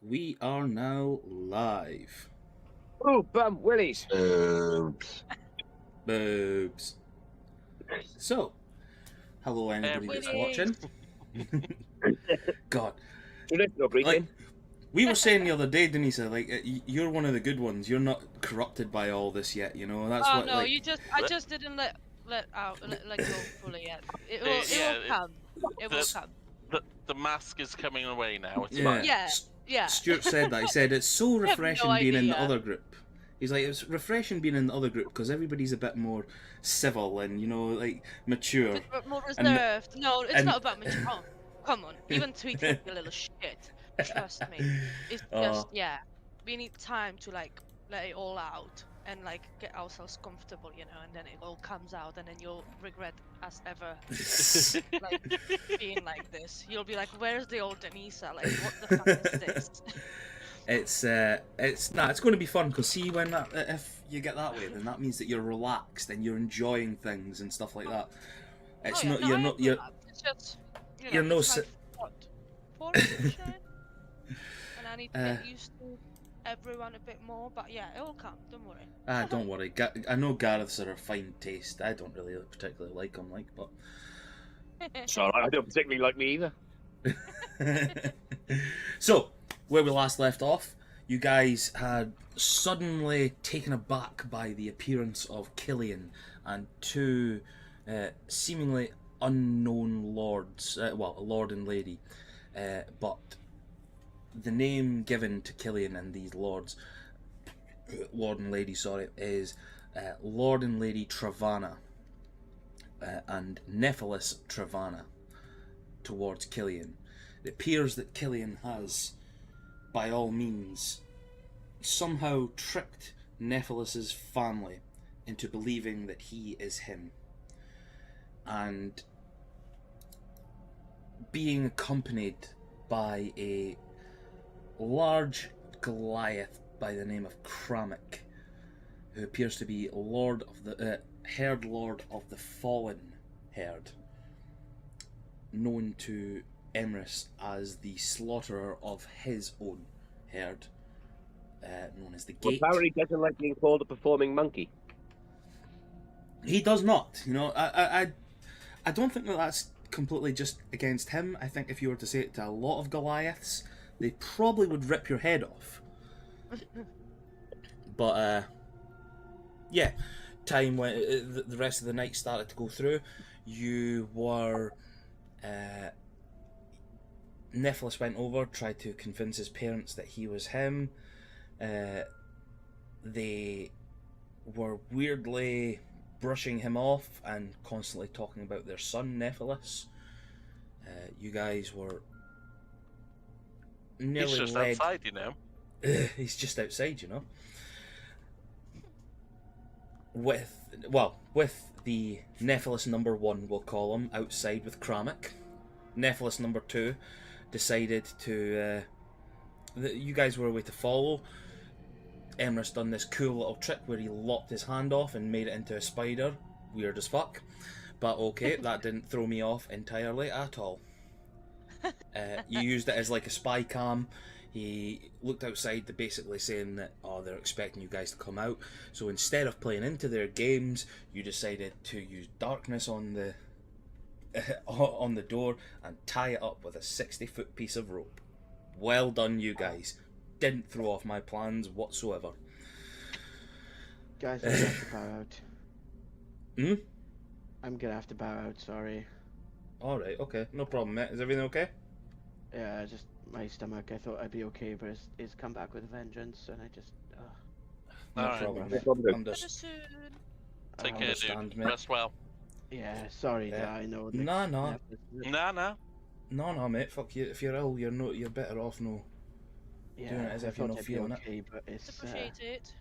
We are now live. Oh, bum willies. Boobs. So, hello anybody that's watching. God. Traditional greeting. Like, we were saying the other day, Denisa, like, you're one of the good ones. You're not corrupted by all this yet, you know? That's Oh what, no, like... I just didn't let go fully yet. It will come. It will come. The mask is coming away now. It's Yeah. fine. Yeah. Stuart said that. He said, it's so I have no refreshing being in the idea. other group. He's like, it's refreshing being in the other group because everybody's a bit more civil and, you know, like, mature. More And- reserved. No, it's and- not about mature. Oh, come on. Even tweet can be a little shit. Trust me. It's just we need time to like let it all out and like get ourselves comfortable, you know, and then it all comes out, and then you'll regret us ever like being like this. You'll be like, "Where's the old Denisa? Like, what the fuck is this?" It's going to be fun because see when that if you get that way, then that means that you're relaxed and you're enjoying things and stuff like that. It's Oh, yeah. not No, you're It's just you're no it's like, what, 4%? And I need to get used to everyone a bit more, but yeah, it will come. Don't worry. don't worry. I know Gareth's are a fine taste. I don't really particularly like them, but Sorry, I don't particularly like me either. so where we last left off, you guys had suddenly taken aback by the appearance of Killian and two seemingly unknown lords, a lord and lady, but the name given to Killian and these lords, lord and lady, is Lord and Lady Travana and Nephilis Travana towards Killian. It appears that Killian has, by all means, somehow tricked Nephilis's family into believing that he is him, and being accompanied by a large Goliath by the name of Kramek, who appears to be Lord of the Herd Lord of the Fallen Herd, known to Emrys as the slaughterer of his own herd, known as the Gate. Well, Barry doesn't like being called a performing monkey. He does not. You know, I don't think that that's completely just against him. I think if you were to say it to a lot of Goliaths, they probably would rip your head off. But yeah, time when the rest of the night started to go through, you were Nephilis went over, tried to convince his parents that he was him. They were weirdly brushing him off and constantly talking about their son Nephilis. You guys were nearly He's just led... outside, you know. He's just outside, you know. With the Nephilis number 1, we'll call him, outside with Kramek. Nephilis number 2 decided to... you guys were a way to follow. Emrys done this cool little trick where he lopped his hand off and made it into a spider. Weird as fuck. But okay, that didn't throw me off entirely at all. You used it as like a spy cam. He looked outside, basically saying that, they're expecting you guys to come out. So instead of playing into their games, you decided to use darkness on the on the door and tie it up with a 60-foot piece of rope. Well done, you guys. Didn't throw off my plans whatsoever. Guys, I'm gonna have to bow out. Hmm? I'm gonna have to bow out, sorry. Alright, okay. No problem, mate. Is everything okay? Yeah, just my stomach. I thought I'd be okay, but it's come back with a vengeance, and I just... No Alright. problem. No problem. I'm just... Soon. Take I care, understand, dude. mate. Rest well. Yeah, sorry, Yeah. I know. No. No. No, mate. Fuck you. If you're ill, you're better off doing Yeah, it as I if you're thought not I'd be feeling it. okay, but it's... Appreciate it.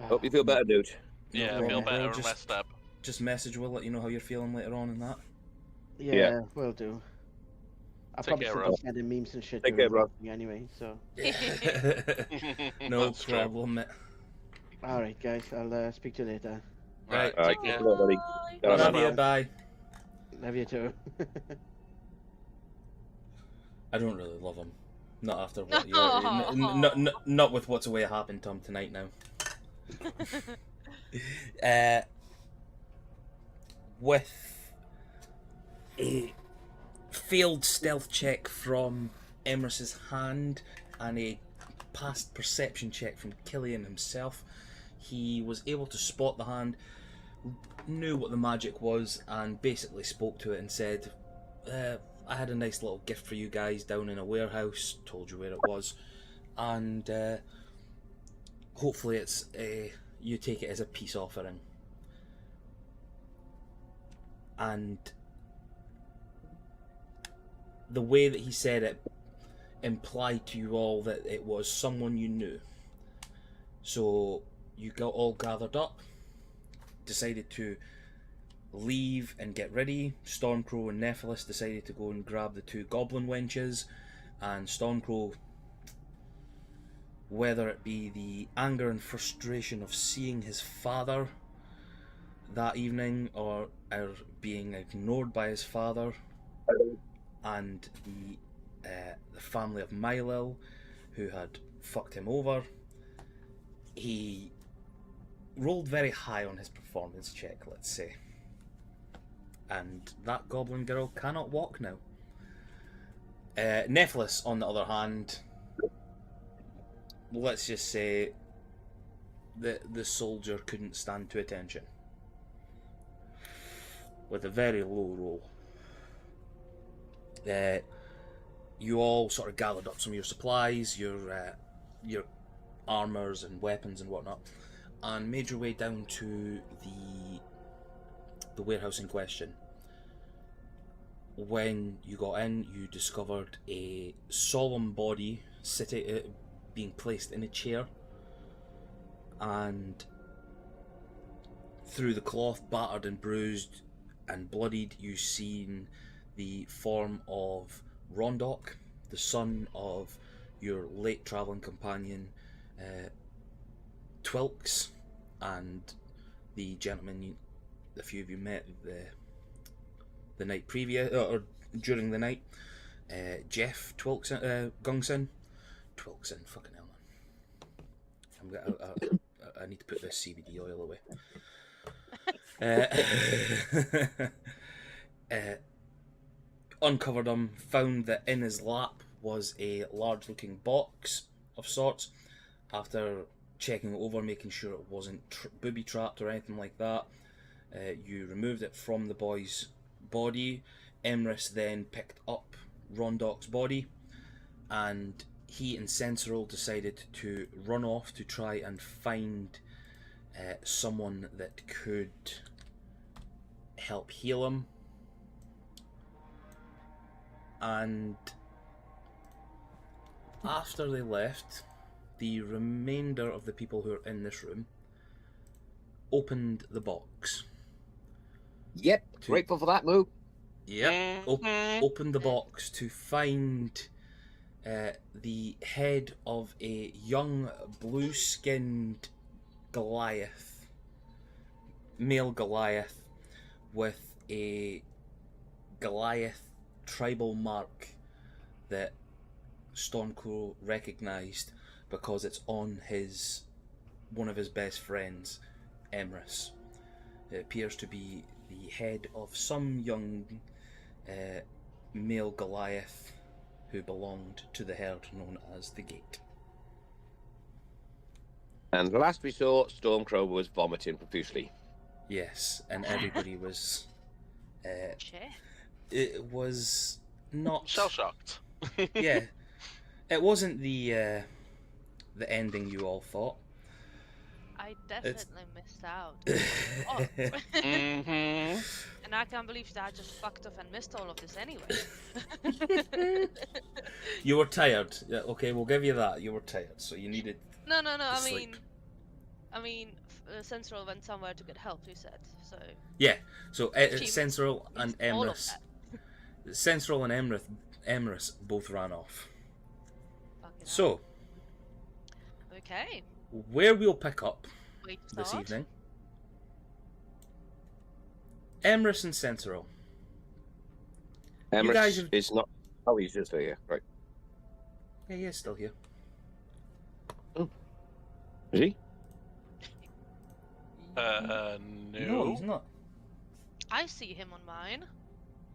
Hope you feel better, dude. Yeah, problem, feel bro. better and Just- rest up. Just message, we'll let you know how you're feeling later on and that. Yeah, will do. I'll Take probably care, still Rob. be sending memes and shit Take during care, Rob. the anyway, so... No That's true. problem, mate. Alright, guys, I'll speak to you later. Right. Alright, Take care. good luck, buddy. Bye. Bye. Love you, bye. Love you too. I don't really love him. Not after what not with what's away happened to him tonight now. With a failed stealth check from Emrys's hand and a past perception check from Killian himself, he was able to spot the hand, knew what the magic was, and basically spoke to it and said, I had a nice little gift for you guys down in a warehouse, told you where it was, and hopefully it's you take it as a peace offering. And the way that he said it implied to you all that it was someone you knew. So you got all gathered up, decided to leave and get ready. Stormcrow and Nephilis decided to go and grab the two goblin wenches, and Stormcrow, whether it be the anger and frustration of seeing his father that evening, or being ignored by his father, and the family of Mylil, who had fucked him over, he rolled very high on his performance check, let's say. And that goblin girl cannot walk now. Nephilis, on the other hand, let's just say that the soldier couldn't stand to attention. With a very low roll. You all sort of gathered up some of your supplies, your armours and weapons and whatnot, and made your way down to the warehouse in question. When you got in, you discovered a solemn body sitting, being placed in a chair, and through the cloth, battered and bruised and bloodied, you seen the form of Rondok, the son of your late travelling companion Twilks, and the gentleman a few of you met the night previous, or during the night, Jeff Twilkson, Gungson. Twilkson, fucking hell, man. I need to put this CBD oil away. Uncovered him, found that in his lap was a large looking box of sorts. After checking it over, making sure it wasn't booby trapped or anything like that, you removed it from the boy's body. Emrys then picked up Rondok's body, and he and Sensoril decided to run off to try and find someone that could help heal him. And after they left, the remainder of the people who are in this room opened the box. Yep, grateful for that move. Yep, opened the box to find the head of a young blue-skinned Goliath, male Goliath, with a Goliath tribal mark that Stormcrow recognised because it's on one of his best friends, Emrys. It appears to be the head of some young male Goliath who belonged to the herd known as the Gate. And the last we saw, Stormcrow was vomiting profusely. Yes, and everybody was... Shit. it was not... Shell shocked. Yeah. It wasn't the ending you all thought. I definitely missed out. Mm-hmm. And I can't believe that I just fucked off and missed all of this anyway. You were tired. Yeah, okay, we'll give you that. You were tired, so you needed... No. I sleep. mean, Central went somewhere to get help. You said so. Yeah. So She Sensoril and missed all of Emrys, that. Sensoril and Emrys both ran off. Fucking hell. So Okay. where we'll pick up Wait to this start. evening, Emrys and Sensoril. Emrys guys have- is not Oh, he's just here. Right. Yeah, he is still here. Is he? No. No, he's not. I see him on mine.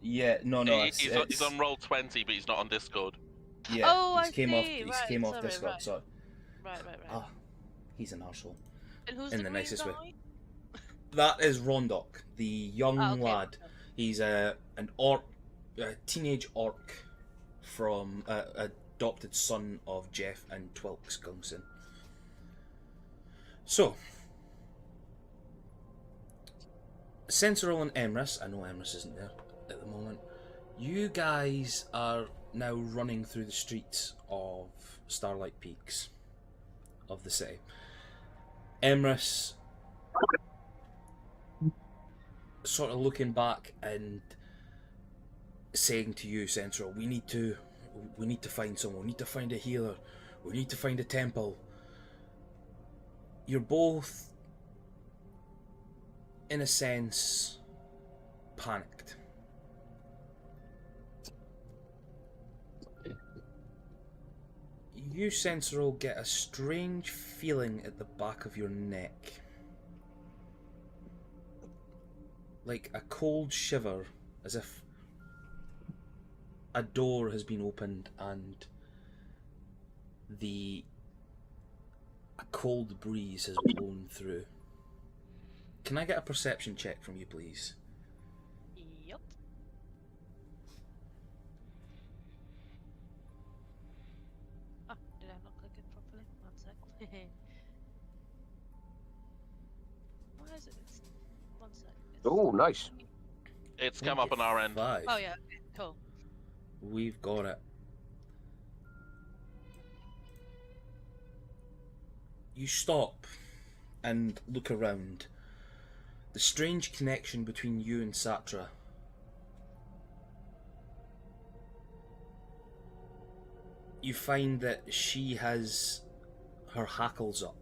Yeah, no, He's on roll 20, but he's not on Discord. Yeah, Oh, he's I came off. see, He's right, came off sorry, Discord. right. So, Right. he's an arsehole. And who's in the the green nicest way. guy? That is Rondok, the young Okay. lad. He's an orc, a teenage orc from adopted son of Jeff and Twilk Skungson. So, Sensoril and Emrys, I know Emrys isn't there at the moment, you guys are now running through the streets of Starlight Peaks of the city. Emrys sort of looking back and saying to you, Sensoril, we need to find someone, we need to find a healer, we need to find a temple. You're both, in a sense, panicked. You, Sensoril, get a strange feeling at the back of your neck. Like a cold shiver, as if a door has been opened and a cold breeze has blown through. Can I get a perception check from you, please? Yup. Oh, did I not click it properly? One sec. Why is it? One sec. Oh, nice. It's come up on our end. 5. Oh yeah. Okay, cool. We've got it. You stop and look around. The strange connection between you and Satra. You find that she has her hackles up.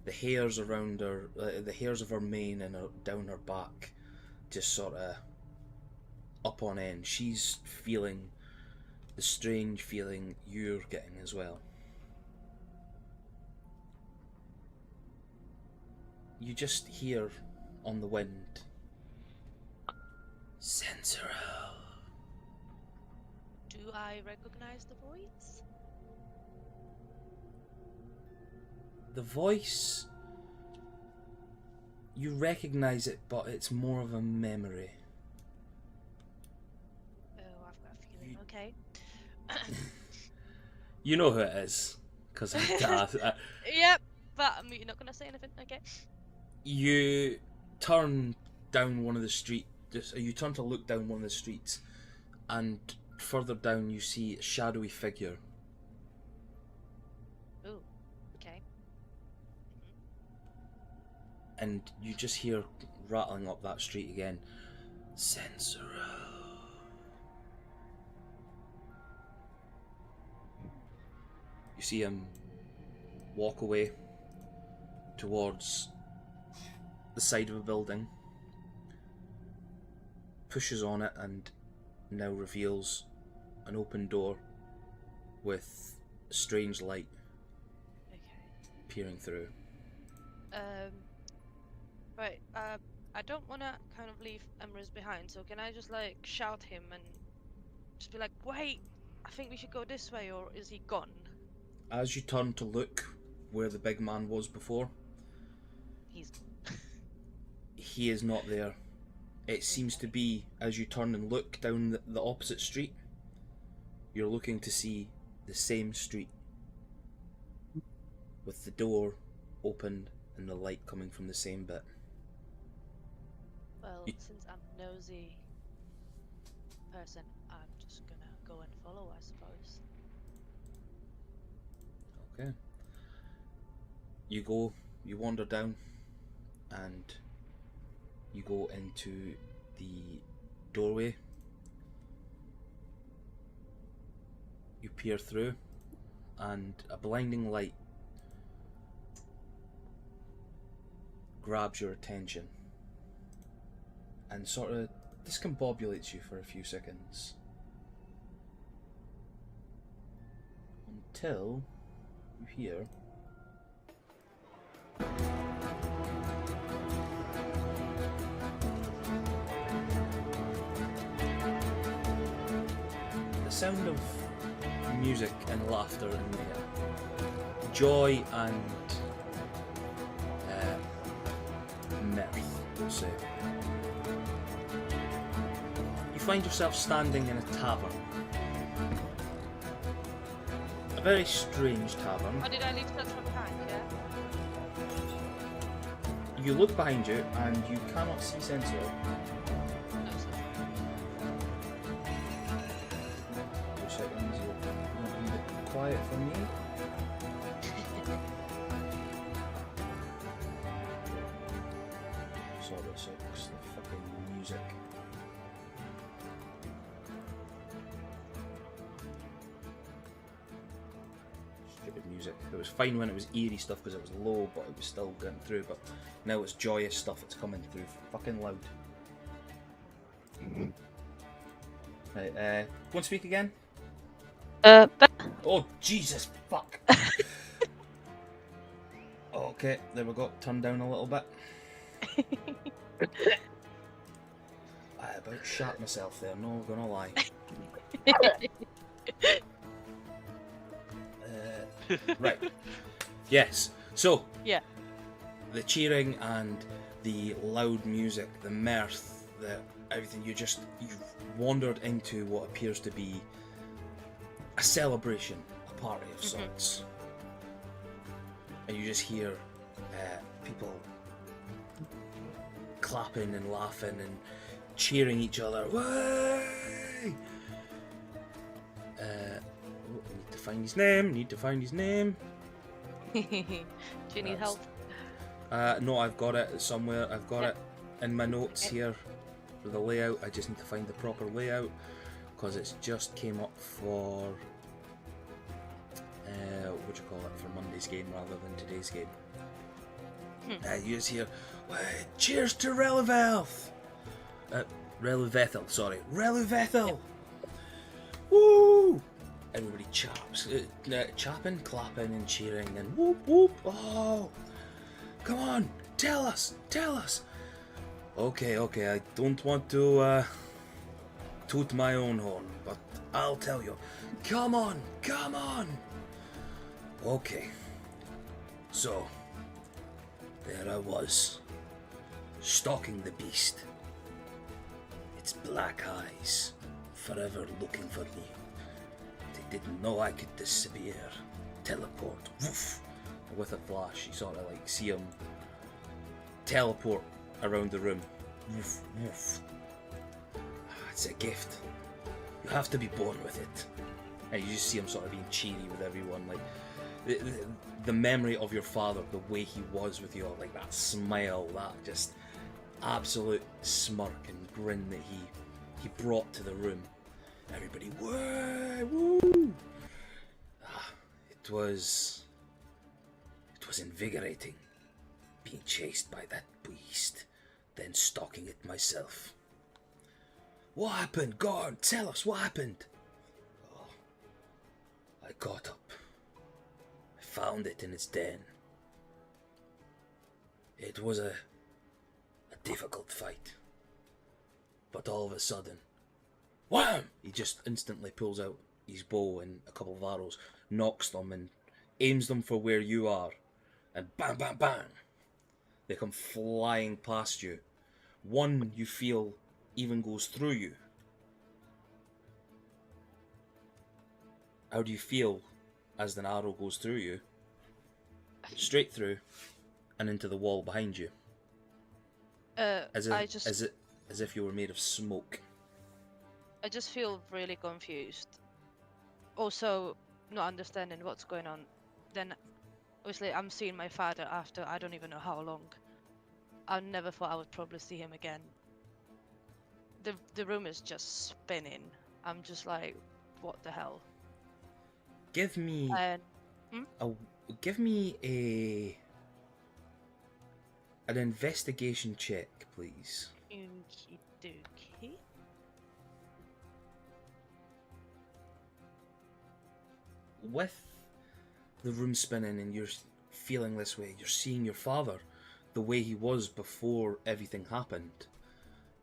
The hairs around her, the hairs of her mane and down her back, just sort of up on end. She's feeling the strange feeling you're getting as well. You just hear on the wind, Sensoril. Do I recognize the voice? The voice, you recognize it, but it's more of a memory. Oh, I've got a feeling. Okay. You know who it is, because Yep, but you're not gonna say anything. Okay. you turn down one of the streets. You turn to look down one of the streets, and further down you see a shadowy figure. Ooh. Okay. And you just hear rattling up that street again, Sensoril. You see him walk away towards the side of a building, pushes on it, and now reveals an open door with strange light Okay. peering through. Right. I don't want to kind of leave Emrys behind, so can I just like shout him and just be like, "Wait, I think we should go this way," or is he gone? As you turn to look where the big man was before, He's. he is not there. It seems to be, as you turn and look down the opposite street, you're looking to see the same street with the door opened and the light coming from the same bit. Well, You- since I'm a nosy person, I'm just gonna go and follow, I suppose. Okay. You wander down, and you go into the doorway. You peer through, and a blinding light grabs your attention and sort of discombobulates you for a few seconds. until you hear the sound of music and laughter in the air. Joy and mirth, we'll say. You find yourself standing in a tavern. A very strange tavern. Oh, did I leave that from behind? Yeah. You look behind you and you cannot see Sensor. No, it's not. 2 seconds, you'll be a bit quiet for me. Sorry, sucks. The fucking music. Stupid music. It was fine when it was eerie stuff because it was low, but it was still getting through. But now it's joyous stuff. It's coming through fucking loud. Right, go and speak again. Oh Jesus, fuck. Okay, there we go. Turn down a little bit. I about shat myself there. No, gonna lie. Right. Yes. So. Yeah. The cheering and the loud music, the mirth, the everything. You've wandered into what appears to be a celebration, a party of sorts, and you just hear people clapping and laughing and cheering each other. Way! Need to find his name. Do you need help? No, I've got it somewhere. I've got it in my notes here for the layout. I just need to find the proper layout because it's just came up for what do you call it, for Monday's game rather than today's game. You just hear, cheers to Relevethel! Relevethel, sorry. Relevethel! Woo! Everybody chaps. Chapping, clapping and cheering and whoop whoop. Oh! Come on! Tell us! Okay, I don't want to toot my own horn, but I'll tell you. Come on! Okay. So, there I was, stalking the beast. Its black eyes, forever looking for me. They didn't know I could disappear, teleport, woof. With a flash, you sort of like see him teleport around the room. Woof, woof. It's a gift. You have to be born with it. And you just see him sort of being cheery with everyone, like the memory of your father, the way he was with you all, like that smile, that just absolute smirk and grin that he brought to the room. Everybody, woo! It was invigorating, being chased by that beast, then stalking it myself. What happened? Go on, tell us what happened. Oh, I got up. I found it in its den. It was a difficult fight. But all of a sudden, wham! He just instantly pulls out his bow and a couple of arrows, knocks them and aims them for where you are. And bang, bang, bang! They come flying past you. One you feel even goes through you. How do you feel as the arrow goes through you? Straight through and into the wall behind you. As if you were made of smoke. I just feel really confused. Also, not understanding what's going on. Then, obviously, I'm seeing my father after I don't even know how long. I never thought I would probably see him again. The room is just spinning. I'm just like, what the hell? Give me an investigation check, please. Okie dokie. With the room spinning and you're feeling this way. You're seeing your father the way he was before everything happened.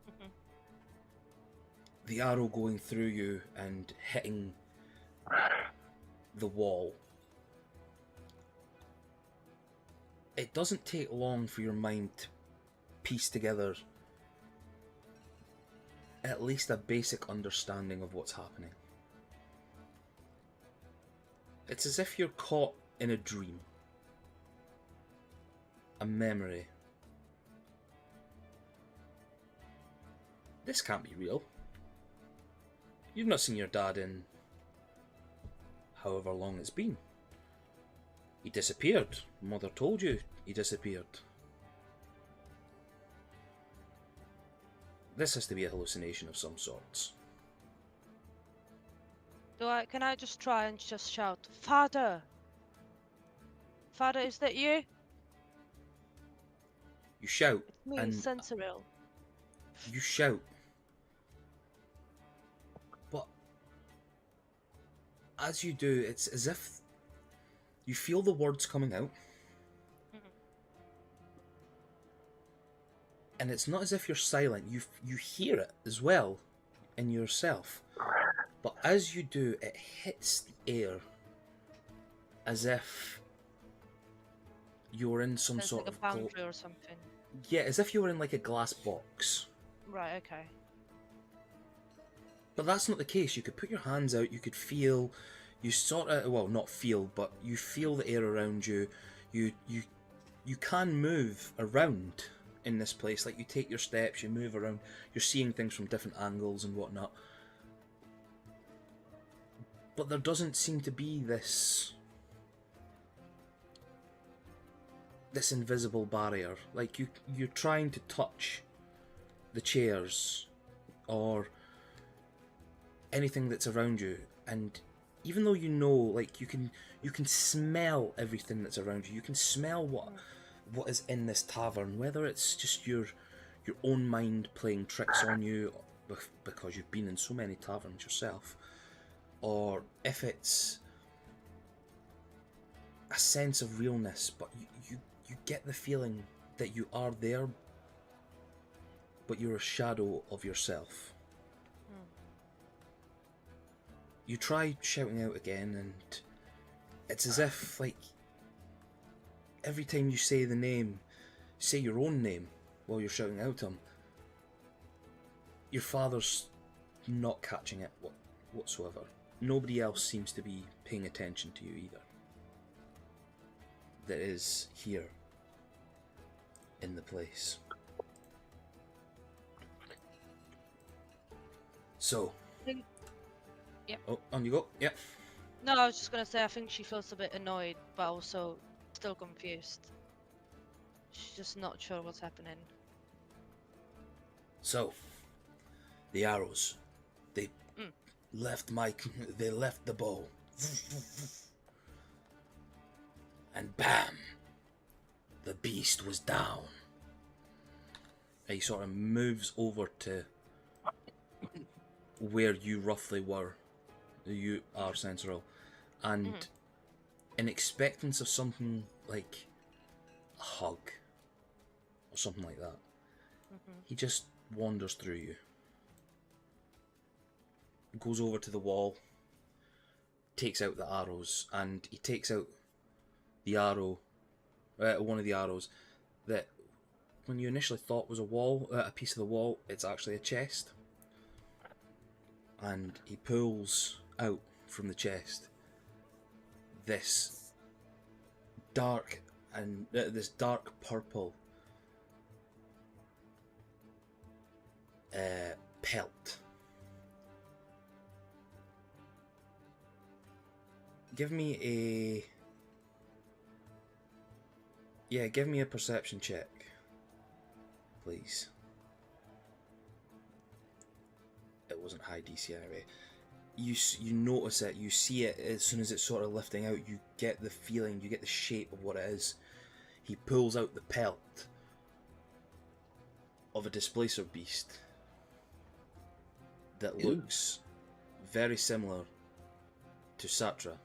Mhm. The arrow going through you and hitting the wall. It doesn't take long for your mind to piece together at least a basic understanding of what's happening. It's as if you're caught in a dream, a memory. This can't be real. You've not seen your dad in however long it's been. He disappeared. Mother told you he disappeared. This has to be a hallucination of some sorts. Can I just try and just shout, Father? Father, is that you? You shout, It's me, and Sensoril. you shout, but as you do, it's as if you feel the words coming out, and it's not as if you're silent. You hear it as well in yourself, but as you do, it hits the air as if you're in some There's sort like a of boundary or something. yeah, as if you were in like a glass box. Right, okay. But that's not the case. You could put your hands out, you could feel, you sort of, well, not feel, but you feel the air around you. You can move around in this place. Like, you take your steps, you move around, you're seeing things from different angles and whatnot. But there doesn't seem to be this invisible barrier. Like, you're trying to touch the chairs or anything that's around you, and even though you know, like, you can smell everything that's around you. You can smell what is in this tavern, whether it's just your own mind playing tricks on you because you've been in so many taverns yourself, or if it's a sense of realness, but you get the feeling that you are there, but you're a shadow of yourself. You try shouting out again, and it's as if, like, every time you say the name, say your own name while you're shouting out him, your father's not catching it whatsoever. Nobody else seems to be paying attention to you either. That is here in the place. So. Yep. Oh, on you go. Yep. No, I was just gonna say I think she feels a bit annoyed, but also still confused. She's just not sure what's happening. So, the arrows, they left they left the bow. And bam! The beast was down. He sort of moves over to where you roughly were. You are Sensoril. And in expectance of something like a hug or something like that, he just wanders through you. Goes over to the wall, takes out the arrows, and he takes out the arrow, one of the arrows that when you initially thought was a piece of the wall, it's actually a chest. And he pulls out from the chest this dark purple pelt. Give me a perception check, please. It wasn't high DC anyway. You notice it, you see it as soon as it's sort of lifting out. You get the feeling, you get the shape of what it is. He pulls out the pelt of a displacer beast that looks very similar to Satra.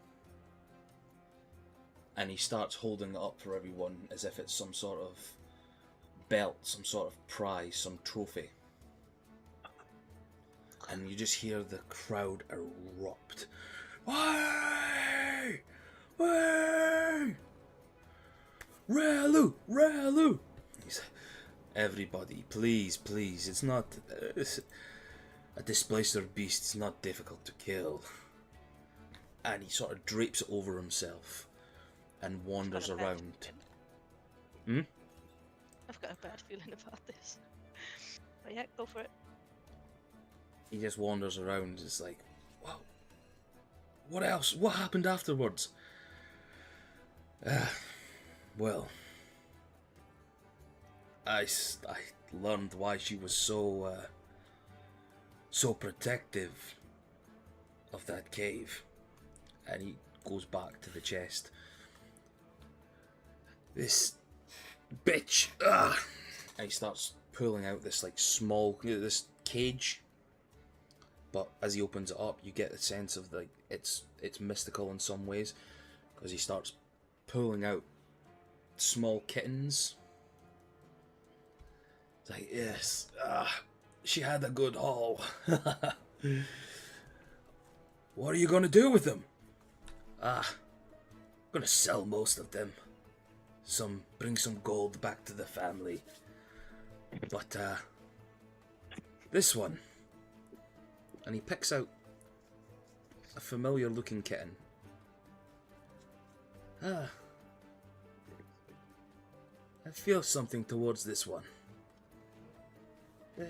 and he starts holding it up for everyone as if it's some sort of belt, some sort of prize, some trophy. And you just hear the crowd erupt. Way! Way! Relu! Relu! He's like, everybody, please, please, it's not... a displacer beast is not difficult to kill. And he sort of drapes it over himself and wanders around. Hmm? I've got a bad feeling about this. But yeah, go for it. He just wanders around. It's like, wow. What else? What happened afterwards? Well, I learned why she was so protective of that cave. And he goes back to the chest. This bitch! And he starts pulling out this like small, this cage. But as he opens it up, you get the sense of like it's mystical in some ways, because he starts pulling out small kittens. It's like, yes, she had a good haul. What are you gonna do with them? I'm gonna sell most of them. Bring some gold back to the family. But this one. And he picks out a familiar looking kitten. I feel something towards this one.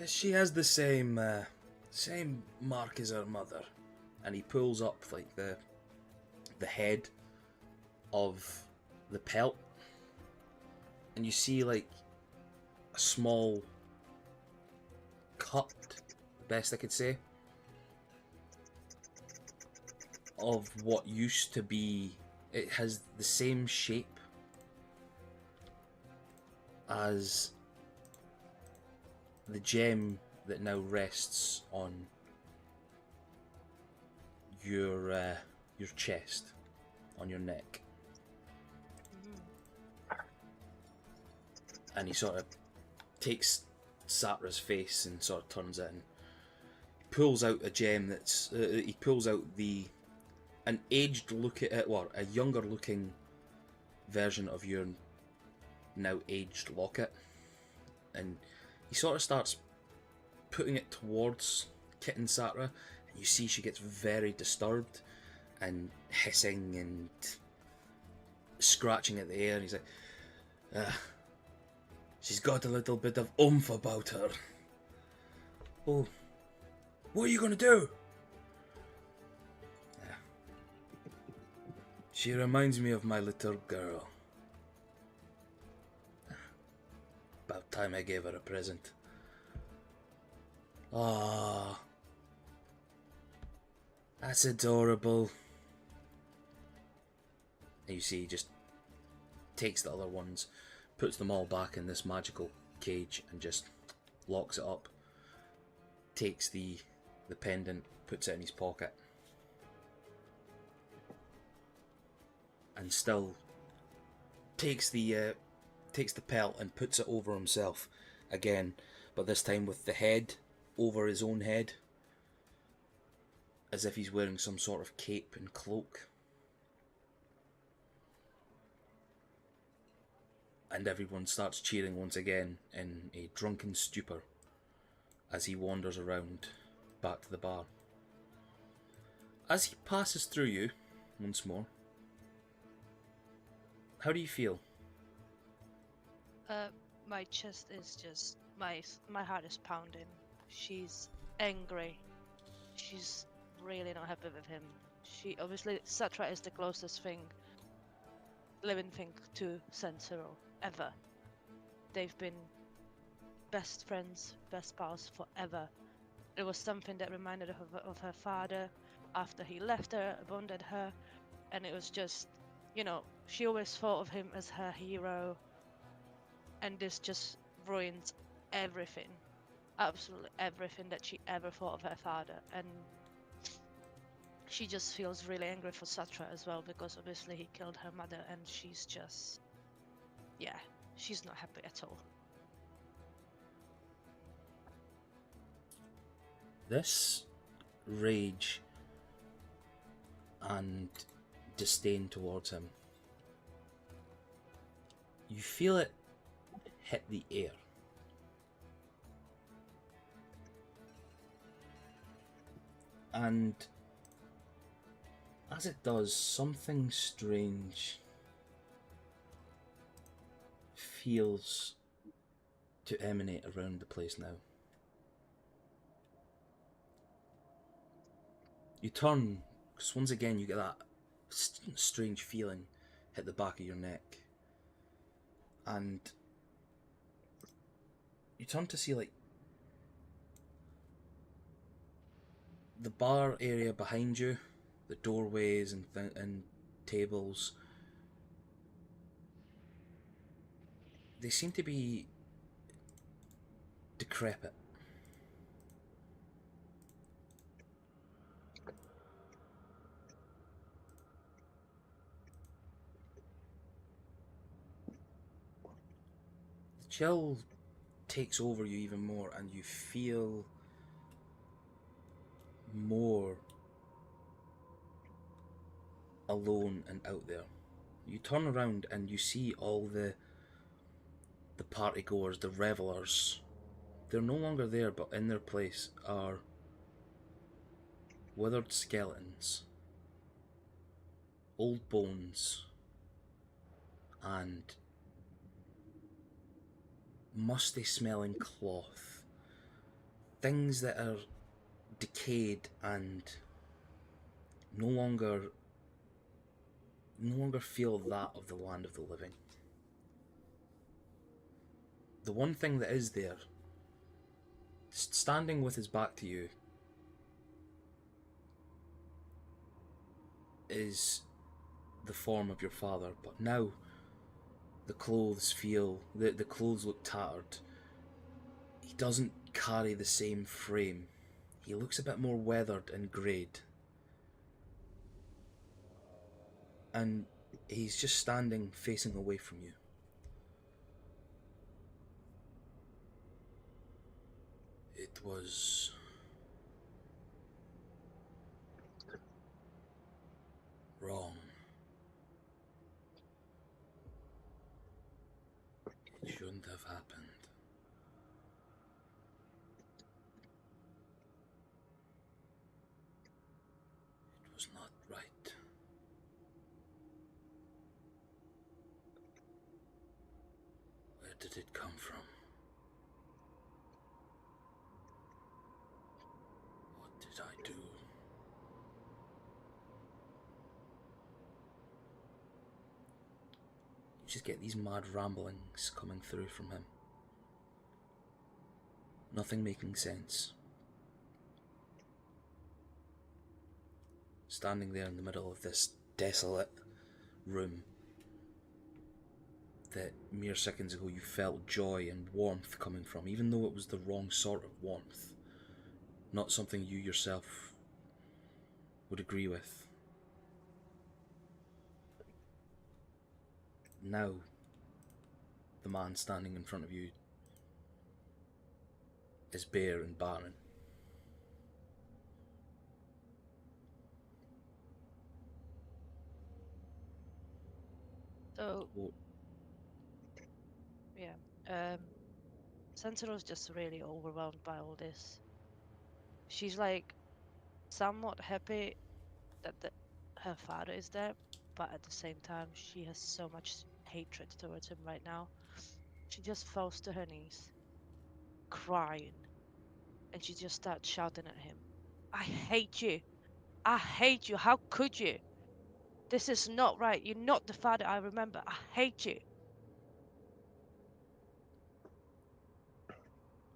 She has the same mark as her mother. And he pulls up like the head of the pelt. And you see like a small cut, best I could say, of what used to be. It has the same shape as the gem that now rests on your chest, on your neck. And he sort of takes Satra's face and sort of turns it and pulls out a gem that's he pulls out an aged look at it, well, a younger looking version of your now aged locket, and he sort of starts putting it towards Kitten Satra, and you see she gets very disturbed and hissing and scratching at the air, and he's like, she's got a little bit of oomph about her. Oh, what are you gonna do? She reminds me of my little girl. About time I gave her a present. Ah, that's adorable. And you see, he just takes the other ones, puts them all back in this magical cage, and just locks it up. Takes the pendant, puts it in his pocket, and still takes the pelt and puts it over himself again, but this time with the head over his own head, as if he's wearing some sort of cape and cloak. And everyone starts cheering once again in a drunken stupor as he wanders around back to the bar. As he passes through you once more, how do you feel? My chest is just my heart is pounding. She's angry. She's really not happy with him. She obviously, Satra is the closest living thing to Sensero ever. They've been best friends, best pals forever. It was something that reminded her of her father after he left her, abandoned her, and it was just, she always thought of him as her hero, and this just ruins everything, absolutely everything that she ever thought of her father. And she just feels really angry for Satra as well, because obviously he killed her mother, and she's just, yeah, she's not happy at all. This rage and disdain towards him, you feel it hit the air. And as it does, something strange feels to emanate around the place now. You turn, because once again you get that strange feeling hit the back of your neck. And you turn to see, like, the bar area behind you, the doorways and tables, they seem to be decrepit. The chill takes over you even more, and you feel more alone and out there. You turn around and you see all the party goers, the revelers. They're no longer there, but in their place are withered skeletons, old bones, and musty smelling cloth. Things that are decayed and no longer feel that of the land of the living. The one thing that is there, standing with his back to you, is the form of your father, but now the clothes look tattered. He doesn't carry the same frame. He looks a bit more weathered and greyed. And he's just standing facing away from you. It was wrong. It shouldn't have happened. It was not right. Where did it come from? What did I do? You just get these mad ramblings coming through from him. Nothing making sense. Standing there in the middle of this desolate room that mere seconds ago you felt joy and warmth coming from, even though it was the wrong sort of warmth. Not something you yourself would agree with. Now, the man standing in front of you is bare and barren. So, Well, yeah, Sentinel's just really overwhelmed by all this. She's like somewhat happy that her father is there, but at the same time, she has so much hatred towards him right now. She just falls to her knees, crying, and she just starts shouting at him, "I hate you! I hate you! How could you? This is not right. You're not the father I remember. I hate you!"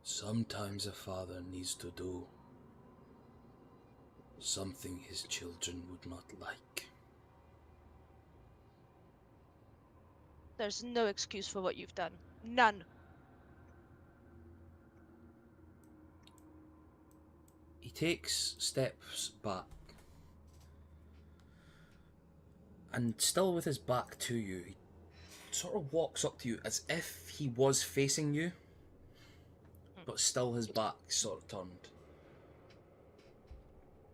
sometimes a father needs to do something his children would not like. There's no excuse for what you've done. None. He takes steps back And still with his back to you, he sort of walks up to you as if he was facing you, but still his back sort of turned.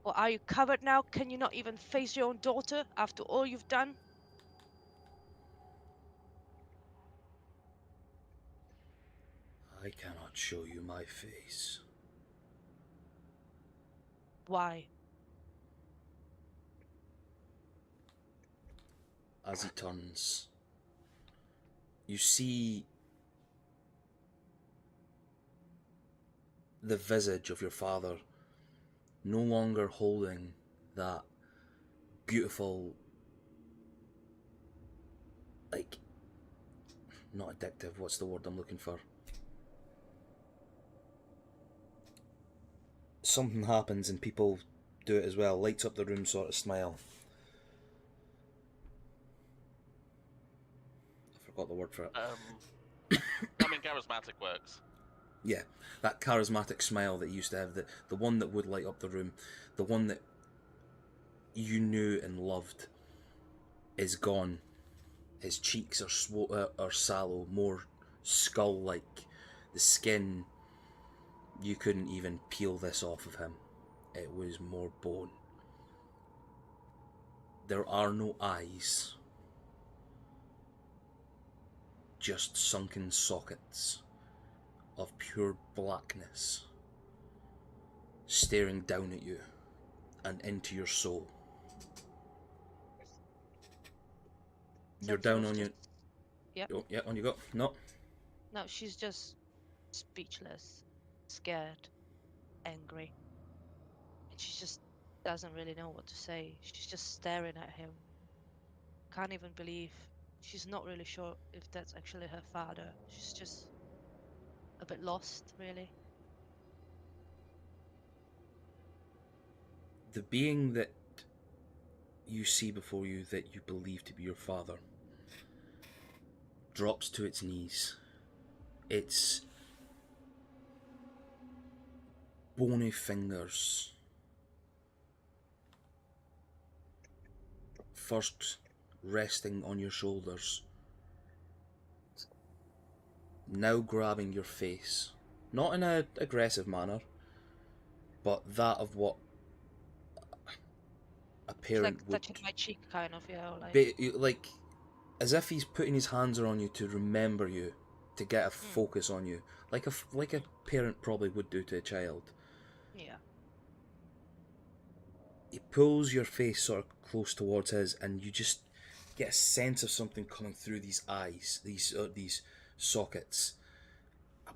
Or are you covered now? Can you not even face your own daughter after all you've done? I cannot show you my face. Why? As he turns, you see the visage of your father, no longer holding that beautiful, like, not addictive, what's the word I'm looking for? Something happens and people do it as well, lights up the room sort of smile. I forgot the word for it. I mean, charismatic works. Yeah, that charismatic smile that you used to have, the one that would light up the room, the one that you knew and loved, is gone. His cheeks are sallow, more skull-like. The skin, you couldn't even peel this off of him. It was more bone. There are no eyes, just sunken sockets of pure blackness staring down at you and into your soul. You're down on your... Yep. Oh, yeah, on you go. No. No, she's just speechless, scared, angry. And she just doesn't really know what to say. She's just staring at him. Can't even believe. She's not really sure if that's actually her father. She's just a bit lost, really. The being that you see before you that you believe to be your father drops to its knees. Its bony fingers first resting on your shoulders, now grabbing your face, not in an aggressive manner, but that of what a It's parent like would, touching my cheek, kind of, yeah. like as if he's putting his hands around you to remember you, to get a focus on you, like a parent probably would do to a child. Yeah. He pulls your face sort of close towards his, and you just get a sense of something coming through these eyes, these sockets, a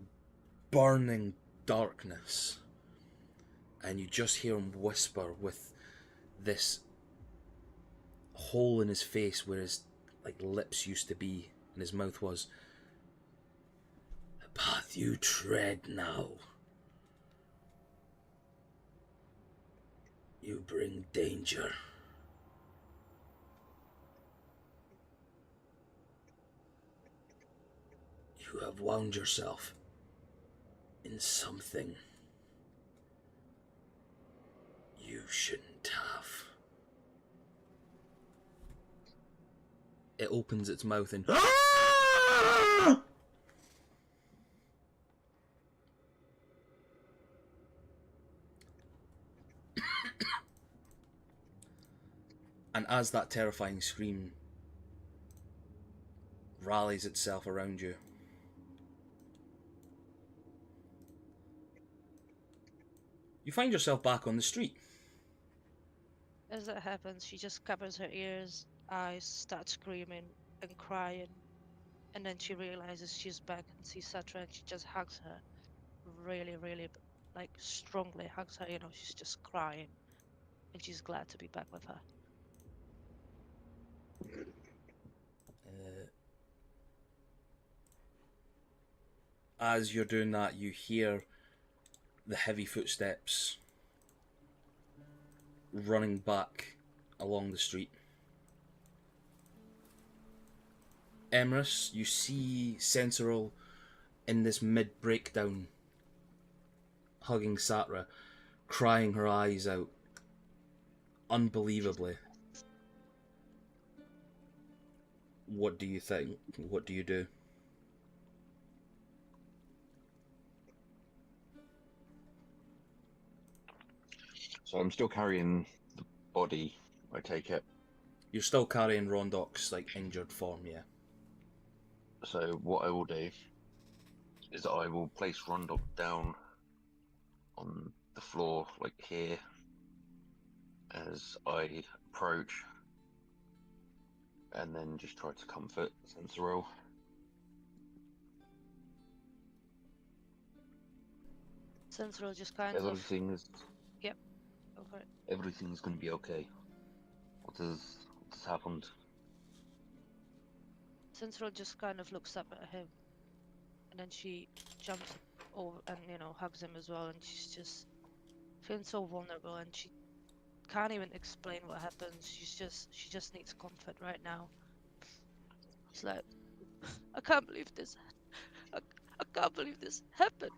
burning darkness, and you just hear him whisper with this hole in his face where his lips used to be and his mouth was. The path you tread now, you bring danger. You have wound yourself in something you shouldn't have. It opens its mouth and and as that terrifying scream rallies itself around you, you find yourself back on the street. As that happens, she just covers her ears, eyes, starts screaming and crying. And then she realizes she's back and sees Satra, and she just hugs her. Really, really, strongly hugs her, she's just crying. And she's glad to be back with her. As you're doing that, you hear the heavy footsteps running back along the street. Emrys, you see Sensoril in this mid-breakdown, hugging Satra, crying her eyes out, unbelievably. what do you think? What do you do? So I'm still carrying the body, I take it. You're still carrying Rondok's like injured form, yeah. So what I will do is that I will place Rondok down on the floor, like here, as I approach, and then just try to comfort Sensoril. Central just kind of. Everything is Go for it. everything's going to be okay. What has happened? Central just kind of looks up at him, and then she jumps over and hugs him as well, and she's just feeling so vulnerable, and she can't even explain what happens. She just needs comfort right now. It's like, I can't believe this. I can't believe this happened.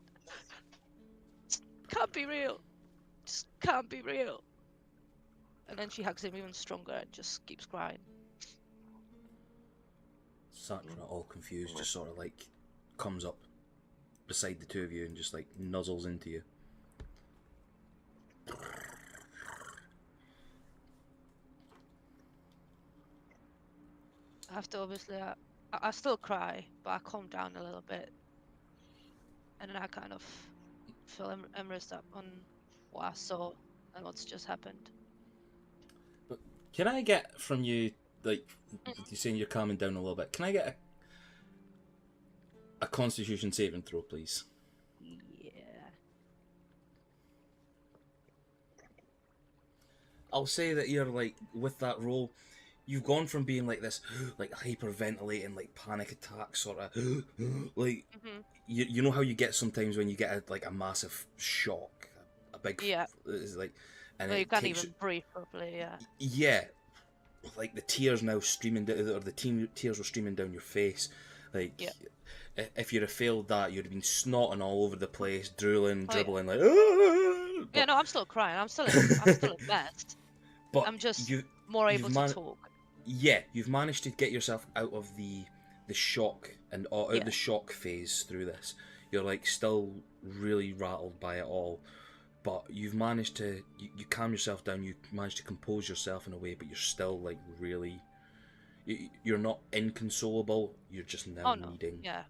It can't be real. Just can't be real. And then she hugs him even stronger and just keeps crying. Satra, all confused, just sort of like comes up beside the two of you and just like nuzzles into you. I have to obviously, I still cry, but I calm down a little bit. And then I kind of fill Emrys up on what I saw and what's just happened. But can I get from you, like, you're saying you're calming down a little bit, can I get a Constitution saving throw, please? Yeah. I'll say that you're like, with that roll, you've gone from being like this, like hyperventilating, like panic attack sort of, like, Mm-hmm. you know how you get sometimes when you get a massive shock, a big, Yeah. it's like, and Well, you it can't takes even breathe properly, yeah. yeah, like the tears now streaming down, or the tears were streaming down your face, like. Yeah. If you'd have failed that, you'd have been snotting all over the place, drooling, Oh, dribbling, like. "Ah!" Yeah, no, I'm still crying. I'm still a mess. But I'm just you, more able you've to talk. yeah, you've managed to get yourself out of the shock and out Yeah. the shock phase through this. You're like still really rattled by it all, but you've managed to you calm yourself down. You managed to compose yourself in a way, but you're still like really. You're not inconsolable. You're just now Oh no. needing. Yeah.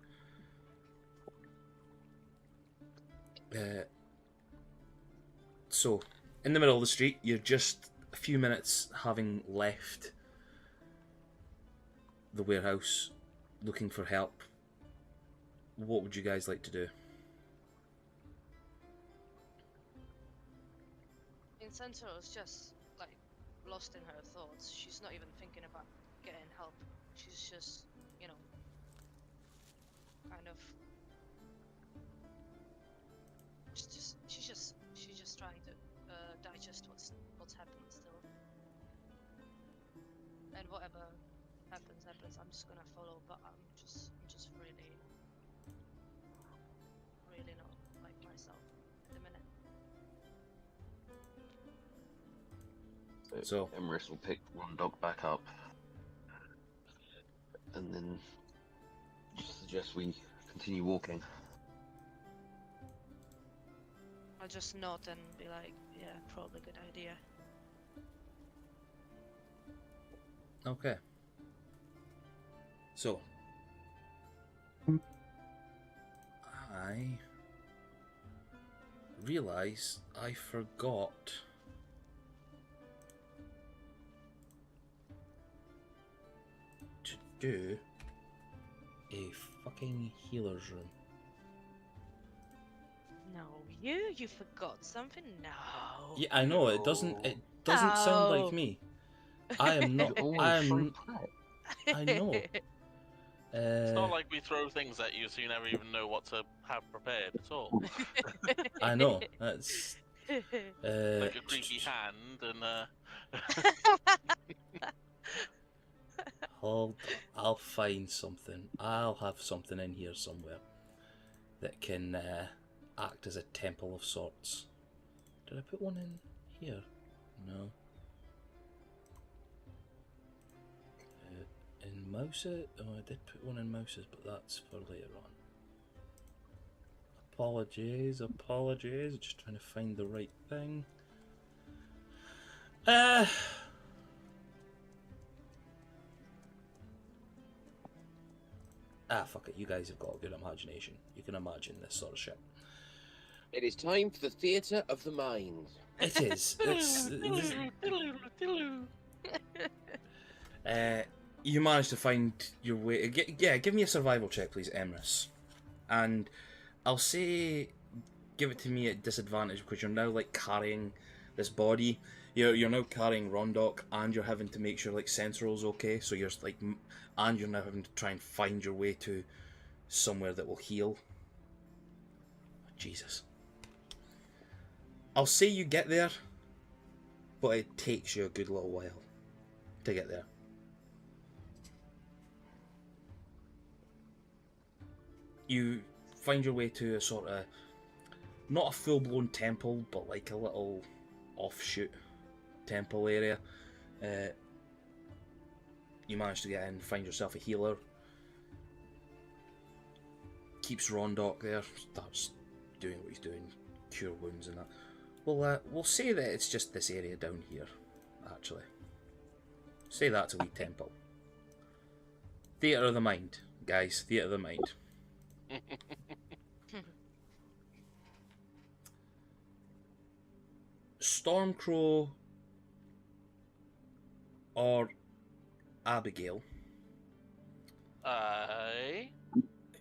So, in the middle of the street, you're just a few minutes having left the warehouse looking for help. What would you guys like to do? Central's just like lost in her thoughts. She's not even thinking about getting help. She's just, kind of. She's just trying to digest what's happened still. And whatever happens. I'm just gonna follow. But I'm just really, really not like myself at the minute. So- Emrys will pick Rondok back up, and then just suggest we continue walking. I'll just nod and be like, yeah, probably a good idea. Okay. So, I realize I forgot to do a fucking healer's room. No, you forgot something? No. Yeah, I know it doesn't. It doesn't sound No. like me. I am not. I am. I know. It's not like we throw things at you so you never even know what to have prepared at all. I know. That's. Like a creepy hand and Hold. I'll find something. I'll have something in here somewhere that can act as a temple of sorts. Did I put one in here? No. In Mouses? Oh, I did put one in Mouses, but that's for later on. Apologies. Just trying to find the right thing. Fuck it. You guys have got a good imagination. You can imagine this sort of shit. It is time for the theatre of the mind. It is. You managed to find your way. Yeah, give me a survival check, please, Emrys. And I'll say, give it to me at disadvantage because you're now like carrying this body. You're now carrying Rondok, and you're having to make sure like Sensoral's okay. So you're like, and you're now having to try and find your way to somewhere that will heal. Jesus. I'll say you get there, but it takes you a good little while to get there. You find your way to a sort of, not a full-blown temple, but like a little offshoot temple area. You manage to get in, find yourself a healer. Keeps Rondok there, starts doing what he's doing, cure wounds and that. We'll say that it's just this area down here, actually. Say that's a wee temple. Theatre of the mind, guys, theatre of the mind. Stormcrow or Abigail?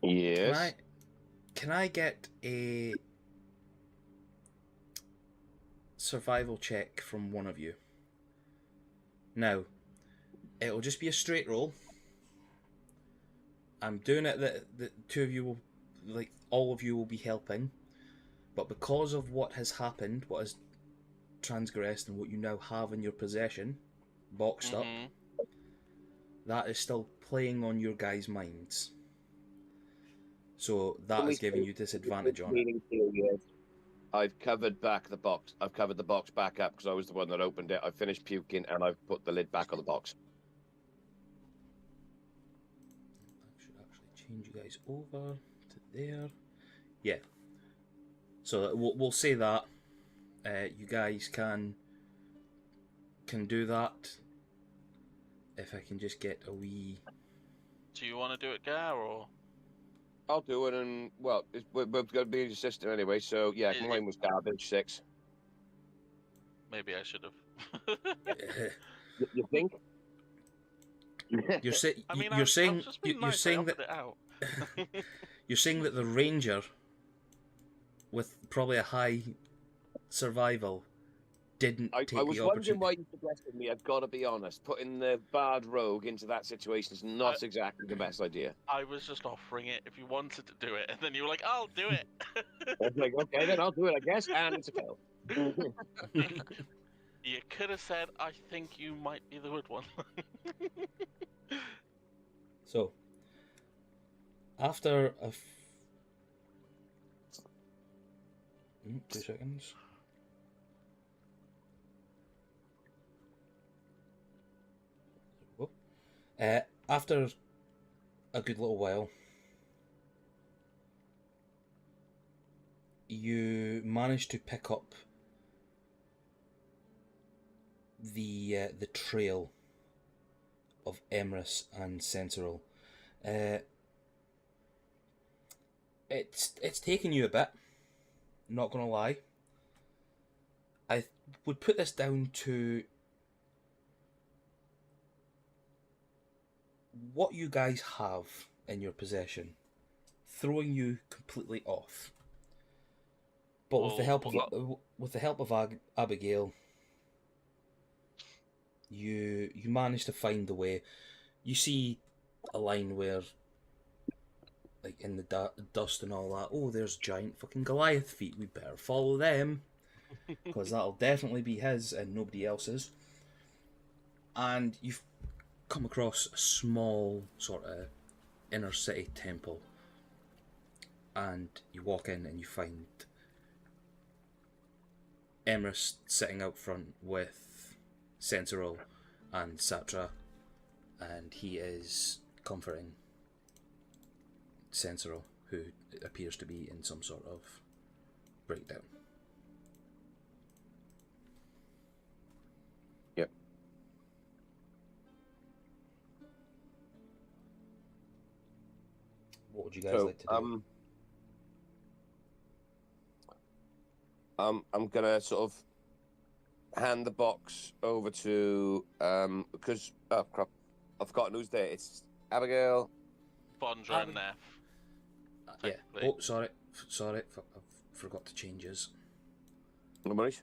Yes. Can I get a survival check from one of you? Now, it'll just be a straight roll. I'm doing it that the two of you will, like, all of you will be helping, but because of what has happened, what has transgressed, and what you now have in your possession, boxed up, that is still playing on your guys' minds. So that is giving you disadvantage on it. I've covered back the box. I've covered the box back up because I was the one that opened it. I've finished puking and I've put the lid back on the box. I should actually change you guys over to there. Yeah. So we'll say that you guys can do that. If I can just get a wee. Do you want to do it, Gar, or? I'll do it, and well, we're going to be your sister anyway, so yeah, mine was garbage 6. Maybe I should have. You think? You're saying that you're saying that the ranger with probably a high survival didn't take the opportunity. I was wondering why you suggested me. I've got to be honest. Putting the bard rogue into that situation is not exactly the best idea. I was just offering it if you wanted to do it, and then you were like, "I'll do it." I was like, "Okay, then I'll do it, I guess." And it's a fail. You could have said, "I think you might be the good one." So, after 2 seconds. After a good little while, you manage to pick up the trail of Emrys and Sensoril. It's taken you a bit, not gonna lie. I would put this down to what you guys have in your possession throwing you completely off. But with the help of Abigail, you manage to find the way. You see a line where, like, in the dust and all that, oh, there's giant fucking Goliath feet, we better follow them, because that'll definitely be his and nobody else's. And you've come across a small sort of inner city temple, and you walk in and you find Emrys sitting out front with Sensoril and Satra, and he is comforting Sensoro, who appears to be in some sort of breakdown. Yep. What would you guys like to do? I'm gonna sort of hand the box over to because oh crap, I've forgotten who's there. It's Abigail. Bondra and Neff. Yeah. technically. Oh, sorry. I forgot to change his. No worries.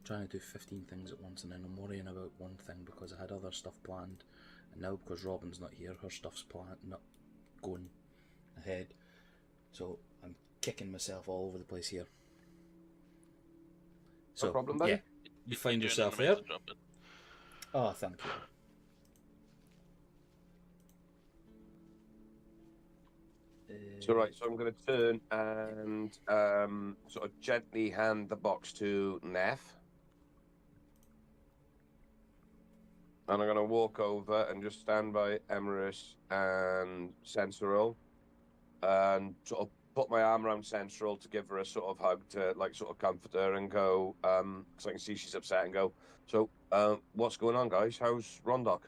Trying to do 15 things at once, and then I'm worrying about one thing because I had other stuff planned, and now because Robin's not here, her stuff's planned, not going ahead. So I'm kicking myself all over the place here. So, No problem, buddy. yeah, you find Doing yourself an there. amazing job, but- Oh, thank you. So right, so I'm going to turn and sort of gently hand the box to Neff. And I'm going to walk over and just stand by Emerus and Sensoril and sort of put my arm around Sensoril to give her a sort of hug to like sort of comfort her and go, because I can see she's upset, and go, so what's going on, guys? How's Rondok?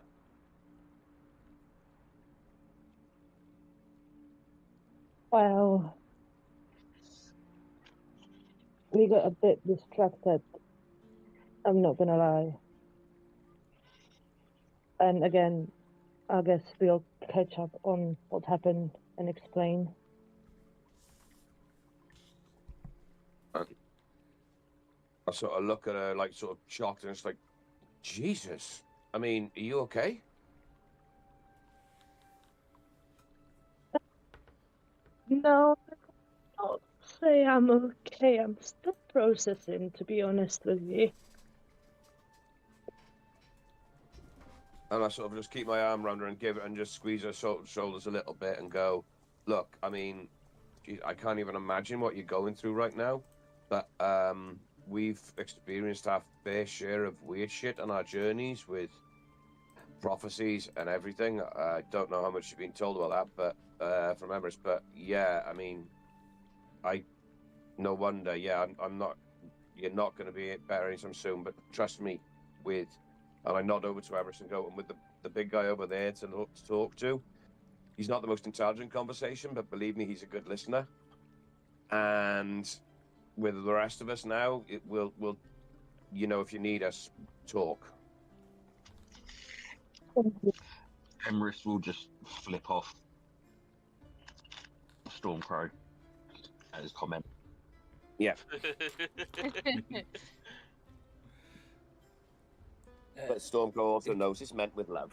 Well, we got a bit distracted. I'm not gonna lie. And again, I guess we'll catch up on what happened and explain. I sort of look at her like sort of shocked, and it's like, Jesus. I mean, are you okay? No, I can't say I'm okay. I'm still processing, to be honest with you. And I sort of just keep my arm around her and give it and just squeeze her shoulders a little bit and go, look, I mean, geez, I can't even imagine what you're going through right now, but we've experienced our fair share of weird shit on our journeys with prophecies and everything. I don't know how much you've been told about that, but from Everest, but yeah, I mean, no wonder, yeah, I'm not, you're not going to be better anytime soon, but trust me, and I nod over to Everest and go, and with the big guy over there to talk to, he's not the most intelligent conversation, but believe me, he's a good listener. And with the rest of us now, we'll, you know, if you need us, talk. Emrys will just flip off Stormcrow at his comment. Yeah. But Stormcrow also knows it's meant with love.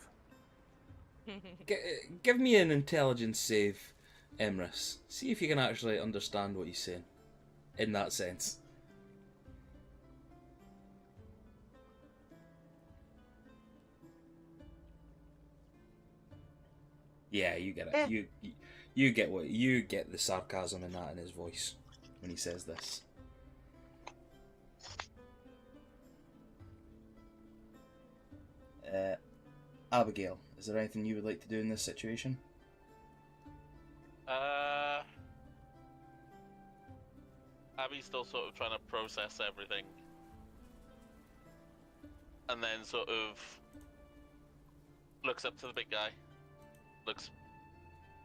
Give me an intelligence save, Emrys. See if you can actually understand what he's saying. In that sense. Yeah, you get it. You get the sarcasm in that in his voice when he says this. Abigail, is there anything you would like to do in this situation? Abby's still sort of trying to process everything. And then sort of looks up to the big guy, looks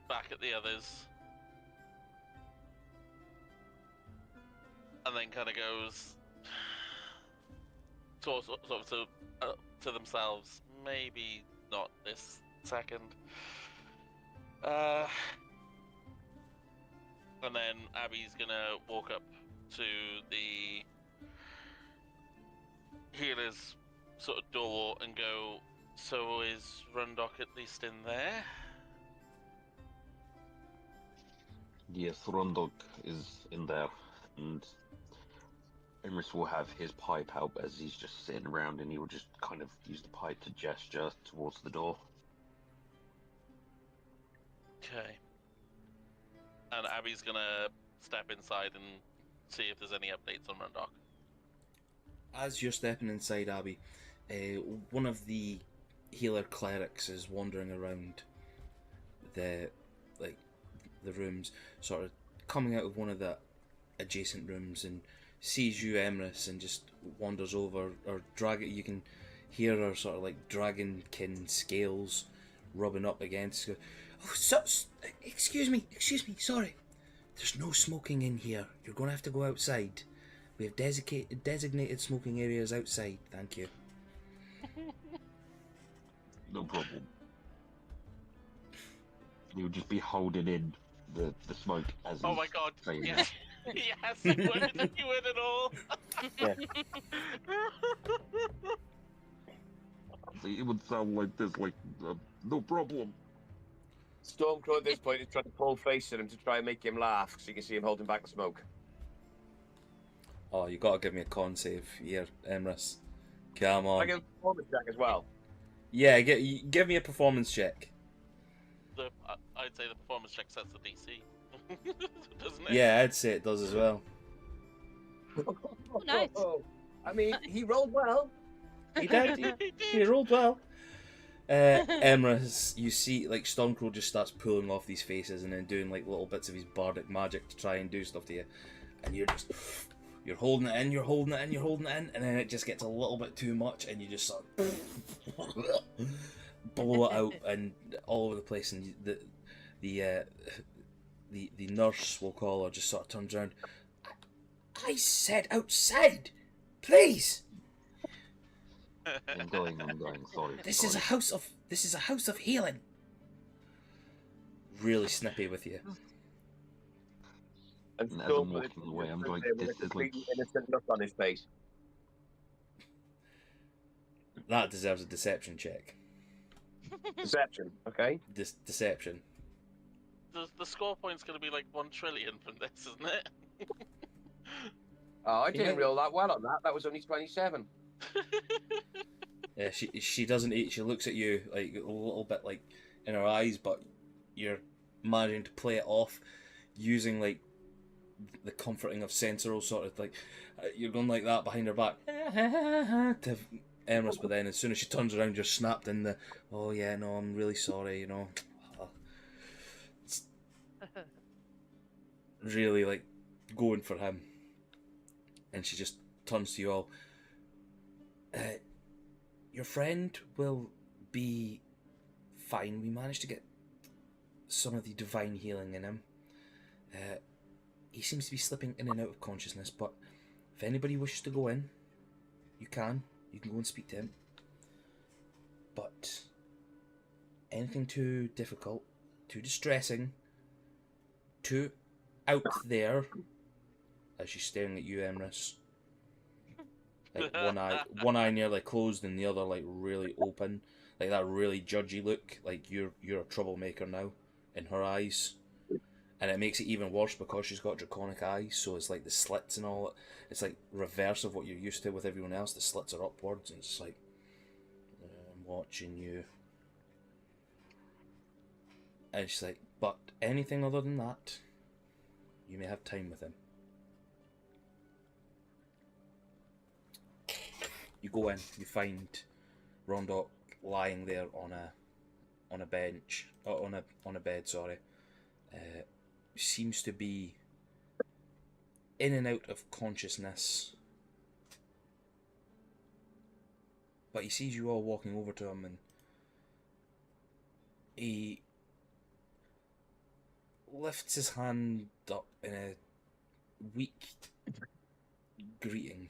back at the others, and then kind of goes sort of to themselves, maybe not this second. And then Abby's gonna walk up to the healer's sort of door and go, so is Rundok at least in there? Yes, Rondog is in there, and Emrys will have his pipe out as he's just sitting around, and he will just kind of use the pipe to gesture towards the door. Okay. And Abby's gonna step inside and see if there's any updates on Rundok. As you're stepping inside, Abby, one of the healer clerics is wandering around the the rooms, sort of coming out of one of the adjacent rooms, and sees you, Emrys, and just wanders over, or you can hear her sort of like dragonkin scales rubbing up against. Oh, excuse me, sorry. There's no smoking in here. You're going to have to go outside. We have designated smoking areas outside. Thank you. No problem. He would just be holding in the smoke as Oh he's my god! saying Yes, yes, you would at all. Yeah. it. It would sound like this, like, no problem. Stormcrow at this point is trying to pull face at him to try and make him laugh, so you can see him holding back the smoke. Oh, you got to give me a con save here, Emrys. Come on. I give him a performance check as well. Yeah, give me a performance check. I'd say the performance check sets the DC, doesn't it? Yeah, I'd say it does as well. Oh, nice. I mean, he rolled well. He did. He rolled well. Emrys, you see, like, Stormcrow just starts pulling off these faces and then doing like little bits of his bardic magic to try and do stuff to you, and you're holding it in, and then it just gets a little bit too much, and you just sort of blow it out and all over the place, and the nurse, we'll call her, just sort of turns around. I said outside, please. I'm going, sorry. This is a house of healing. Really snippy with you. And And as I'm walking away, I'm going, with this a is like... completely innocent look on his face. That deserves a deception check. Deception, okay? Deception. The score point's going to be like 1 trillion from this, isn't it? Oh, I didn't Yeah. roll that well on that. That was only 27. Yeah, she doesn't eat. She looks at you like a little bit like in her eyes, but you're managing to play it off using like the comforting of Sentinel, sort of like you're going like that behind her back to Emrys, but then as soon as she turns around, you're snapped in the, oh yeah, no, I'm really sorry, you know. It's really like going for him, and she just turns to you all. Your friend will be fine. We managed to get some of the divine healing in him. He seems to be slipping in and out of consciousness, but if anybody wishes to go in, you can. You can go and speak to him. But anything too difficult, too distressing, too out there, as she's staring at you, Emrys. Like one eye nearly closed and the other like really open, like that really judgy look, like you're a troublemaker now in her eyes, and it makes it even worse because she's got draconic eyes, so it's like the slits and all. It's like reverse of what you're used to with everyone else. The slits are upwards, and it's just like, I'm watching you. And she's like, but anything other than that, you may have time with him. You go in, you find Rondok lying there on a bench, on a bed. Sorry, seems to be in and out of consciousness, but he sees you all walking over to him, and he lifts his hand up in a weak greeting.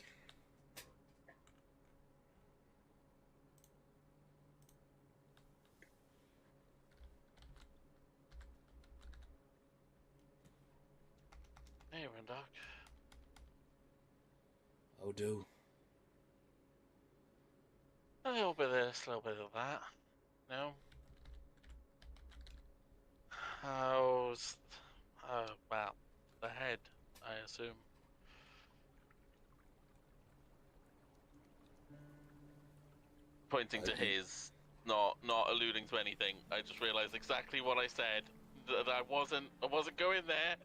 Hey, Rondok. Oh, do. A little bit of this, a little bit of that. No? How's... well, the head, I assume. Pointing to Okay. his, not alluding to anything. I just realised exactly what I said. That I wasn't going there.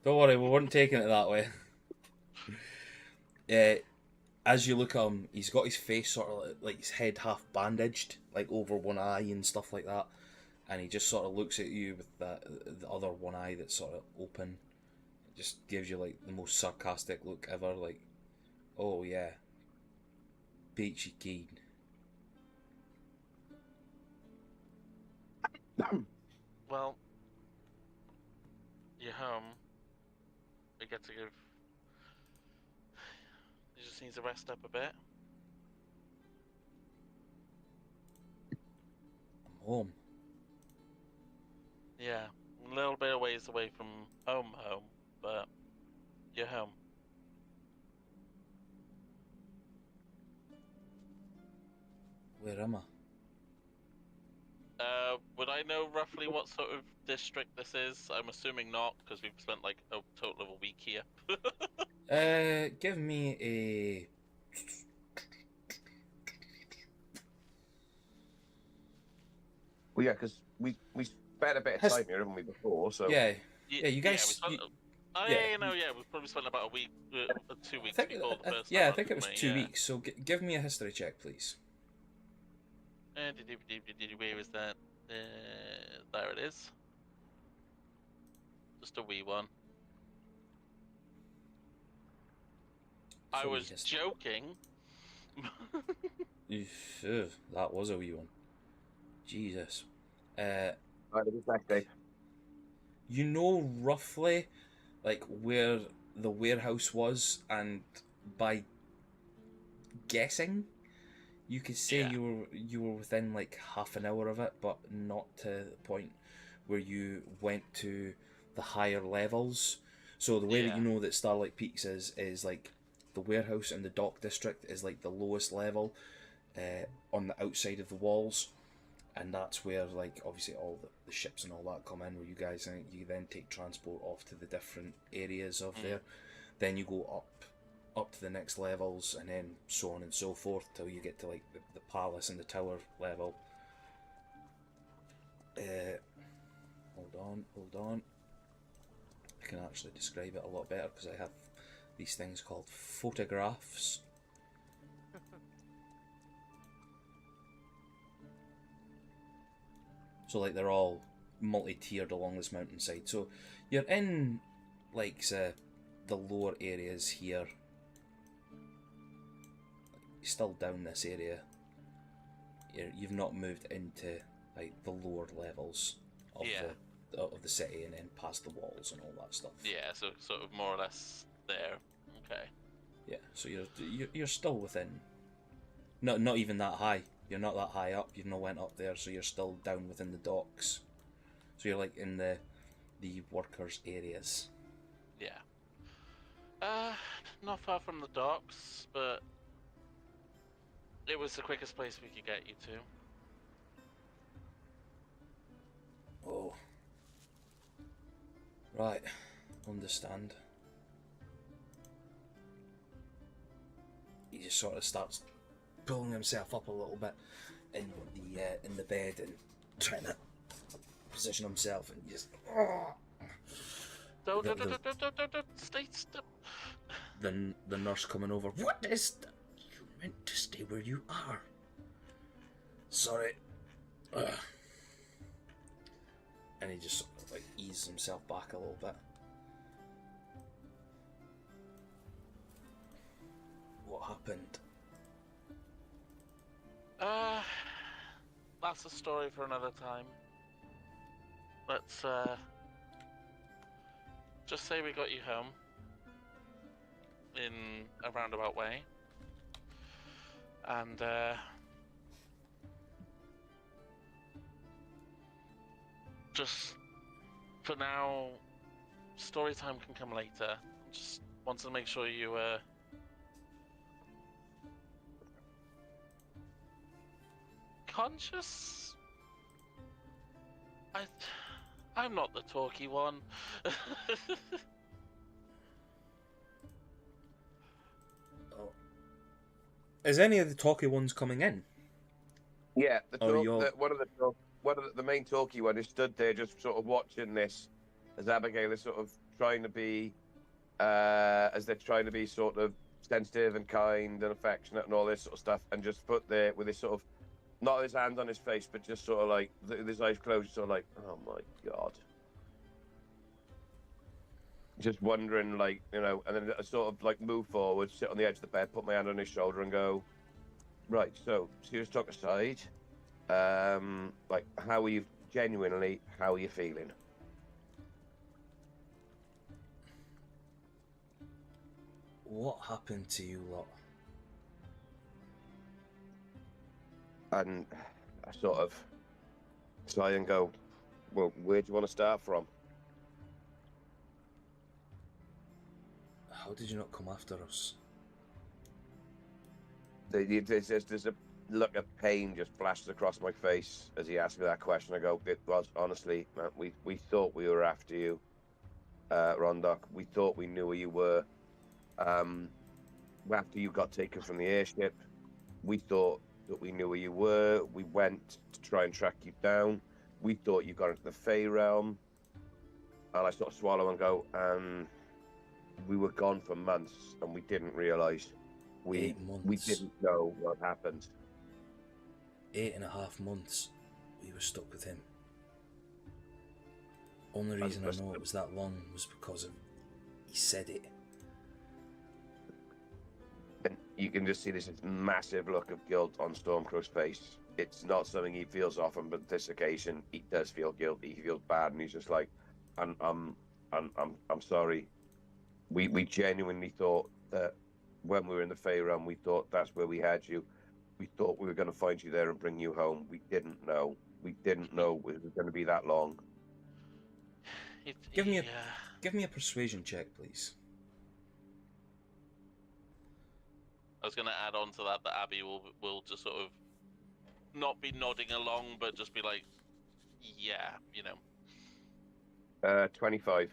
Don't worry, we weren't taking it that way. as you look at him, he's got his face sort of like his head half bandaged, like over one eye and stuff like that, and he just sort of looks at you with the other one eye that's sort of open. It just gives you like the most sarcastic look ever, like, oh yeah, Peachy Keen. Well, you're home. We get to give. You just need to rest up a bit. I'm home. Yeah, a little bit of ways away from home, but you're home. Where am I? Would I know roughly what sort of district this is? I'm assuming not, because we've spent like a total of a week here. Give me a. Well, yeah, because we spent a bit of time here, haven't we, before? So Yeah, you guys. we spent, you- we've probably spent about a week, 2 I weeks think, before the first. yeah, I time, think it was haven't we? 2 Yeah. weeks. So give me a history check, please. Where is that? There it is. Just a wee one. I So was yes. joking. Ugh, that was a wee one. Jesus. right, it was next day. You know roughly, like where the warehouse was, and by guessing, you could say Yeah. you were within like half an hour of it, but not to the point where you went to the higher levels. So the way that Yeah. you know that Starlight Peaks is like the warehouse and the dock district is like the lowest level on the outside of the walls, and that's where like obviously all the ships and all that come in, where you guys you then take transport off to the different areas of there. Then you go up to the next levels, and then so on and so forth till you get to like the palace and the tower level. Hold on. I can actually describe it a lot better because I have these things called photographs. So like they're all multi-tiered along this mountainside. So you're in like the lower areas here. You're still down this area. You've not moved into like the lower levels of the city and then past the walls and all that stuff. Yeah, so sort of more or less there. Okay. Yeah, so you're still within. Not even that high. You're not that high up. You've not went up there, so you're still down within the docks. So you're like in the workers' areas. Yeah. Not far from the docks, but it was the quickest place we could get you to. Oh. Right. Understand. He just sort of starts pulling himself up a little bit in the bed and trying to position himself and just. Don't The- stay still. The nurse coming over. What is that? You meant to stay where you are. Sorry. Ugh. And he just sort of like eases himself back a little bit. What happened? That's a story for another time. Let's just say we got you home in a roundabout way, and just for now, story time can come later. Just wanted to make sure you conscious. I'm not the talky one. Oh. Is any of the talky ones coming in? Yeah, Oh, one of the main talky one is stood there just sort of watching this as Abigail is sort of trying to be, as they're trying to be sort of sensitive and kind and affectionate and all this sort of stuff, and just put there with his sort of, not his hand on his face, but just sort of like, with his eyes closed, sort of like, oh my God. Just wondering, like, you know, and then I sort of like move forward, sit on the edge of the bed, put my hand on his shoulder and go, right, so serious talk aside, like, how are you, genuinely, how are you feeling? What happened to you lot? And I sort of try and go, well, where do you want to start from? How did you not come after us? There's a look of pain just flashes across my face as he asked me that question. I go, it was honestly, man, we thought we were after you, Rondok. We thought we knew where you were. After you got taken from the airship, we thought that we knew where you were. We went to try and track you down. We thought you got into the Fey realm. And I sort of swallow and go, we were gone for months and we didn't realise. 8 months. We didn't know what happened. 8.5 months we were stuck with him. Only reason I know it was that long was because of he said it. And you can just see this massive look of guilt on Stormcrow's face. It's not something he feels often, but this occasion he does feel guilty. He feels bad, and he's just like, I'm sorry. We genuinely thought that when we were in the Fey realm, we thought that's where we had you. We thought we were going to find you there and bring you home. We didn't know. We didn't know it was going to be that long. Give me a persuasion check, please. I was going to add on to that Abby will just sort of not be nodding along, but just be like, yeah, you know. 25.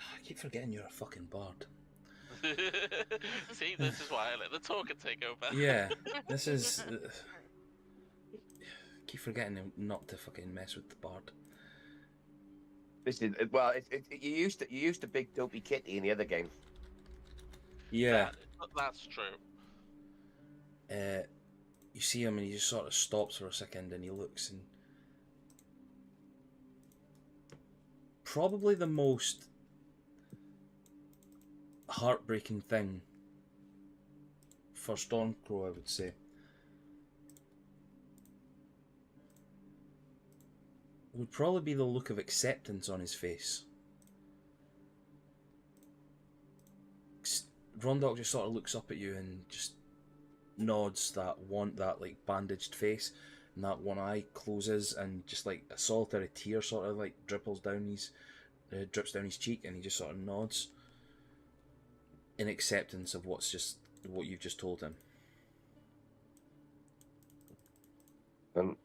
I keep forgetting you're a fucking bard. See, this is why I let the talker take over. Yeah, this is... keep forgetting not to fucking mess with the bard. This is, well, you used to big dopey Kitty in the other game. Yeah. That's true. You see him and he just sort of stops for a second and he looks, and probably the most heartbreaking thing for Stormcrow, I would say, would probably be the look of acceptance on his face. Rondok just sort of looks up at you and just nods that like bandaged face, and that one eye closes, and just like a solitary tear sort of like drips down his cheek, and he just sort of nods in acceptance of what you've just told him. And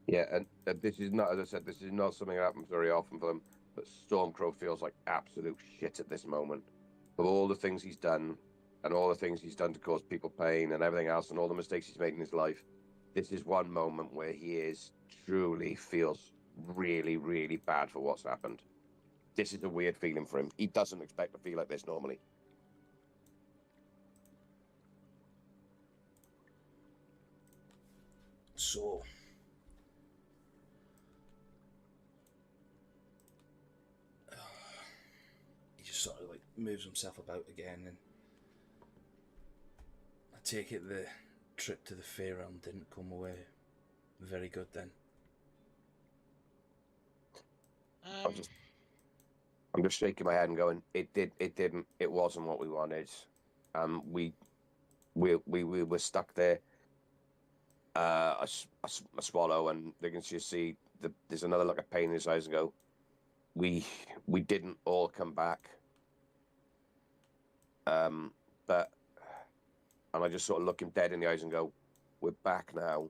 yeah, and this is not, as I said, this is not something that happens very often for them, but Stormcrow feels like absolute shit at this moment. Of all the things he's done, and all the things he's done to cause people pain and everything else, and all the mistakes he's made in his life, this is one moment where he truly feels really, really bad for what's happened. This is a weird feeling for him. He doesn't expect to feel like this normally. So, he just sort of like moves himself about again, and I take it the trip to the Fey realm didn't come away very good then. I'm just shaking my head and going, it didn't, it wasn't what we wanted. We were stuck there. I swallow, and they can just see there's another look of pain in his eyes and go, we didn't all come back. But, and I just sort of look him dead in the eyes and go, we're back now,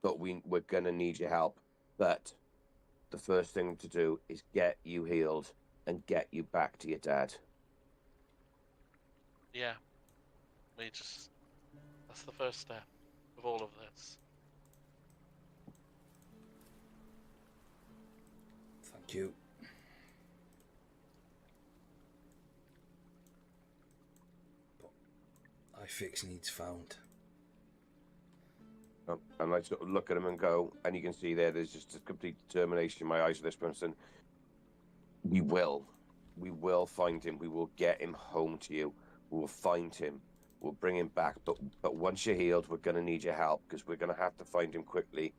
but we're gonna need your help. But the first thing to do is get you healed and get you back to your dad. Yeah. That's the first step of all of this. Thank you. But fix needs found. And I sort of look at him and go, and you can see there's just a complete determination in my eyes for this person. We will find him. We will get him home to you. We will find him. We'll bring him back. But once you're healed, we're going to need your help, because we're going to have to find him quickly,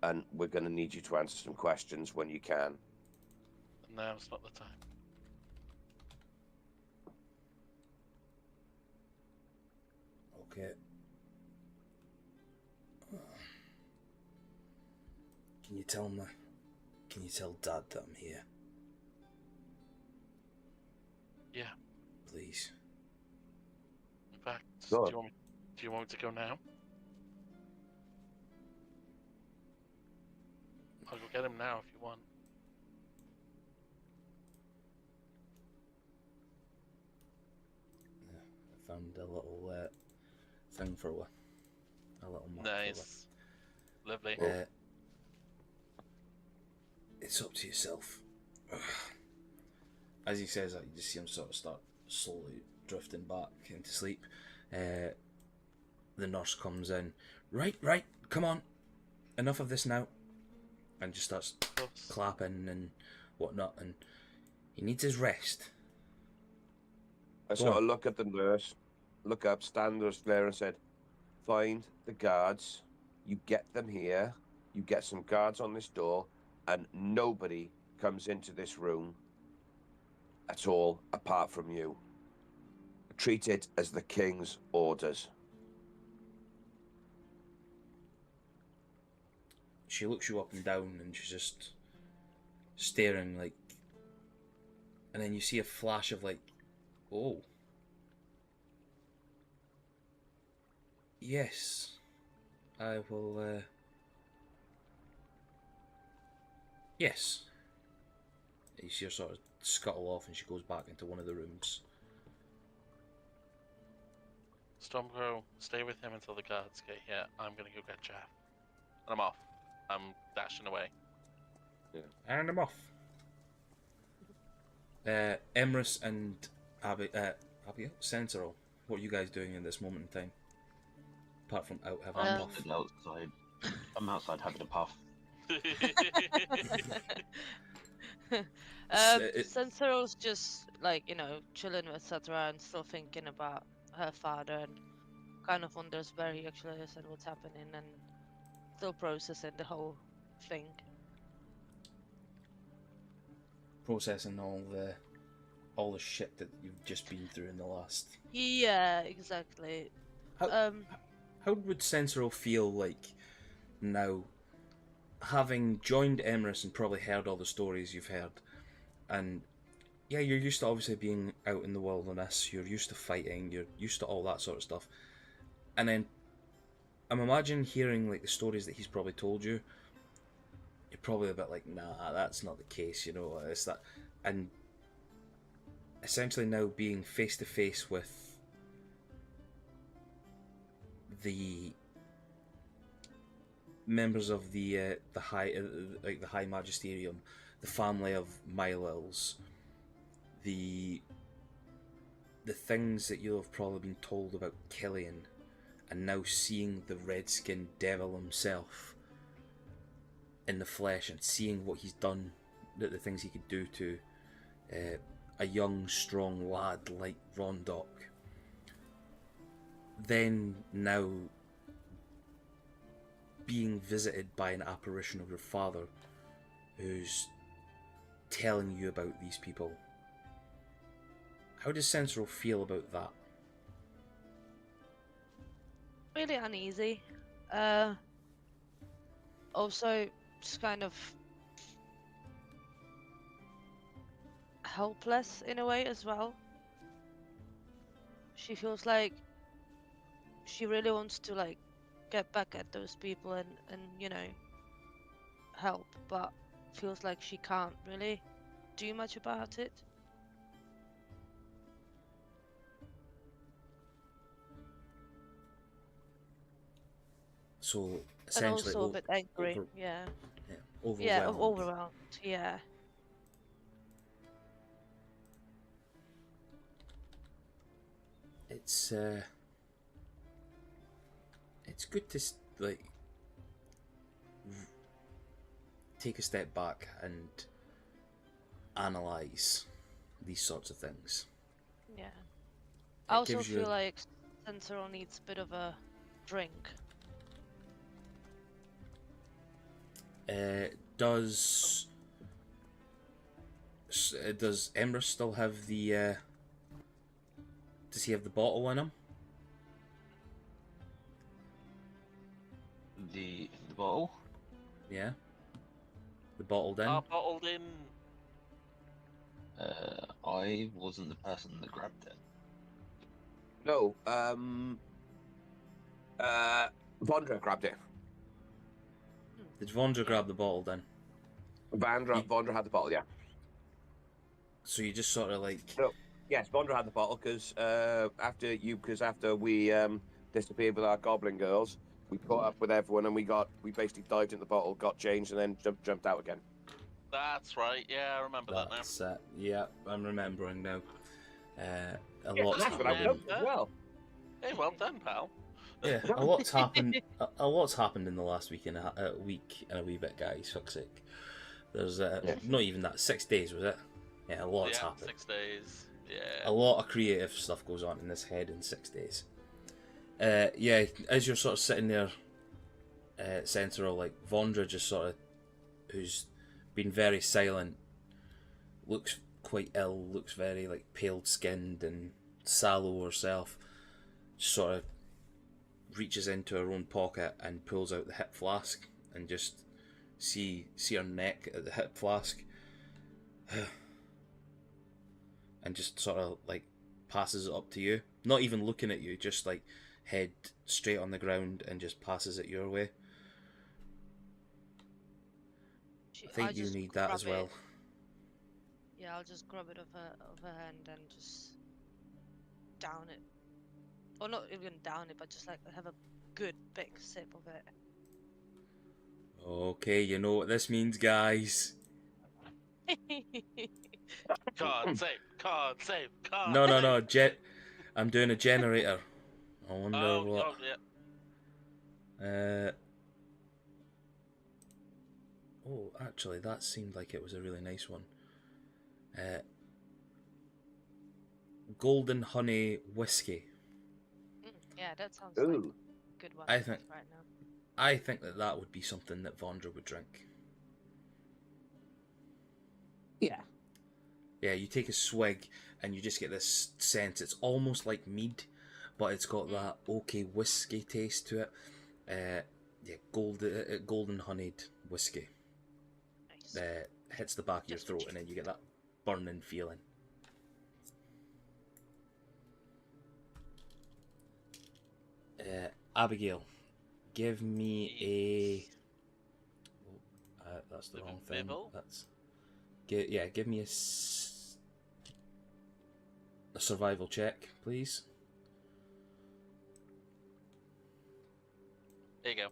and we're going to need you to answer some questions when you can. Now's not the time. Okay. Can you tell Dad that I'm here? Yeah. Please. In fact, Go on. do you want me to go now? I'll go get him now if you want. I found a little thing for a little map. Nice. Lovely. It's up to yourself. As he says that, you just see him sort of start slowly drifting back into sleep. The nurse comes in. Right, come on. Enough of this now. And just starts clapping and whatnot, and he needs his rest. I sort of look at the nurse, look up, stand there and said, find the guards, you get them here, you get some guards on this door, and nobody comes into this room at all apart from you. Treat it as the king's orders. She looks you up and down, and she's just staring, like, and then you see a flash of, like, oh. Yes, I will, yes. You see her sort of scuttle off, and she goes back into one of the rooms. Stormcrow, stay with him until the guards get here. I'm gonna go get Jeff. And I'm off. I'm dashing away. Yeah. And I'm off. Emrys and Abigail, Sentinel, what are you guys doing in this moment in time? Apart from out having a puff. Outside. I'm outside having a puff. Sentinel's just, like, you know, chilling with Satra and still thinking about her father, and kind of wonders where he actually is and what's happening, and still processing the whole thing. Processing all the shit that you've just been through in the last. Yeah, exactly. How would Sentinel feel like now, having joined Emrys and probably heard all the stories you've heard, and yeah, you're used to obviously being out in the wilderness, you're used to fighting, you're used to all that sort of stuff, and then I'm imagining hearing like the stories that he's probably told you, you're probably a bit like, nah, that's not the case, you know, it's that, and essentially now being face to face with the members of the high magisterium, the family of Mylils, the things that you'll have probably been told about Killian, and now seeing the red-skinned devil himself in the flesh, and seeing what he's done, the things he could do to a young, strong lad like Rondok. Then now being visited by an apparition of your father who's telling you about these people. How does Sentinel feel about that? Really uneasy. Also, just kind of helpless in a way as well. She feels like she really wants to, like, get back at those people and you know, help, but feels like she can't really do much about it. So And essentially, also a bit angry. Yeah, overwhelmed. overwhelmed. Yeah. It's it's good to like take a step back and analyze these sorts of things. Yeah. I also gives you feel a- like Sensoro needs a bit of a drink. Does Emrys still have the? Does he have the bottle in him? The bottle. Yeah. The bottled in. Bottled in. I wasn't the person that grabbed it. No, Vondra grabbed it. Did Vondra grab the bottle then? Vondra had the bottle, yeah. So you just sort of like. Yes, Vondra had the bottle because after we disappeared with our goblin girls, we caught up with everyone and we basically dived in the bottle, got changed, and then jumped out again. That's right. Yeah, I remember that now. That's it. Yeah, I'm remembering now. A Yeah, lot's that's what I happened. know as well. Hey, well done, pal. Yeah, a lot's happened. A lot's happened in the last week and a week and a wee bit, guys. Fuck's sake. There's not even that. 6 days was it? Yeah, a lot's Yeah, happened. 6 days. Yeah. A lot of creative stuff goes on in this head in 6 days. Yeah, as you're sort of sitting there, Central, like Vondra just sort of, who's been very silent, looks quite ill, looks very like pale-skinned and sallow herself, just sort of reaches into her own pocket and pulls out the hip flask and just see her neck at the hip flask and just sort of like passes it up to you, not even looking at you, just like head straight on the ground and just passes it your way. I think you just need that grab as well. it. Yeah, I'll just grab it of her hand and just down it. Or not even down it, but just like have a good big sip of it. Okay, you know what this means, guys. Card save, card save, card No, save. I'm doing a generator. I wonder what. Oh, yeah. Oh, actually, that seemed like it was a really nice one. Golden honey whiskey. Yeah, that sounds like Ooh. a good one I think- right now. I think that would be something that Vondra would drink. Yeah. Yeah, you take a swig and you just get this sense. It's almost like mead, but it's got that okay whiskey taste to it. Yeah, golden honeyed whiskey. Nice. Hits the back of your throat, and then you get that burning feeling. Abigail, give me a. That's the wrong thing. Survival? That's. Give me a survival check, please. There you go.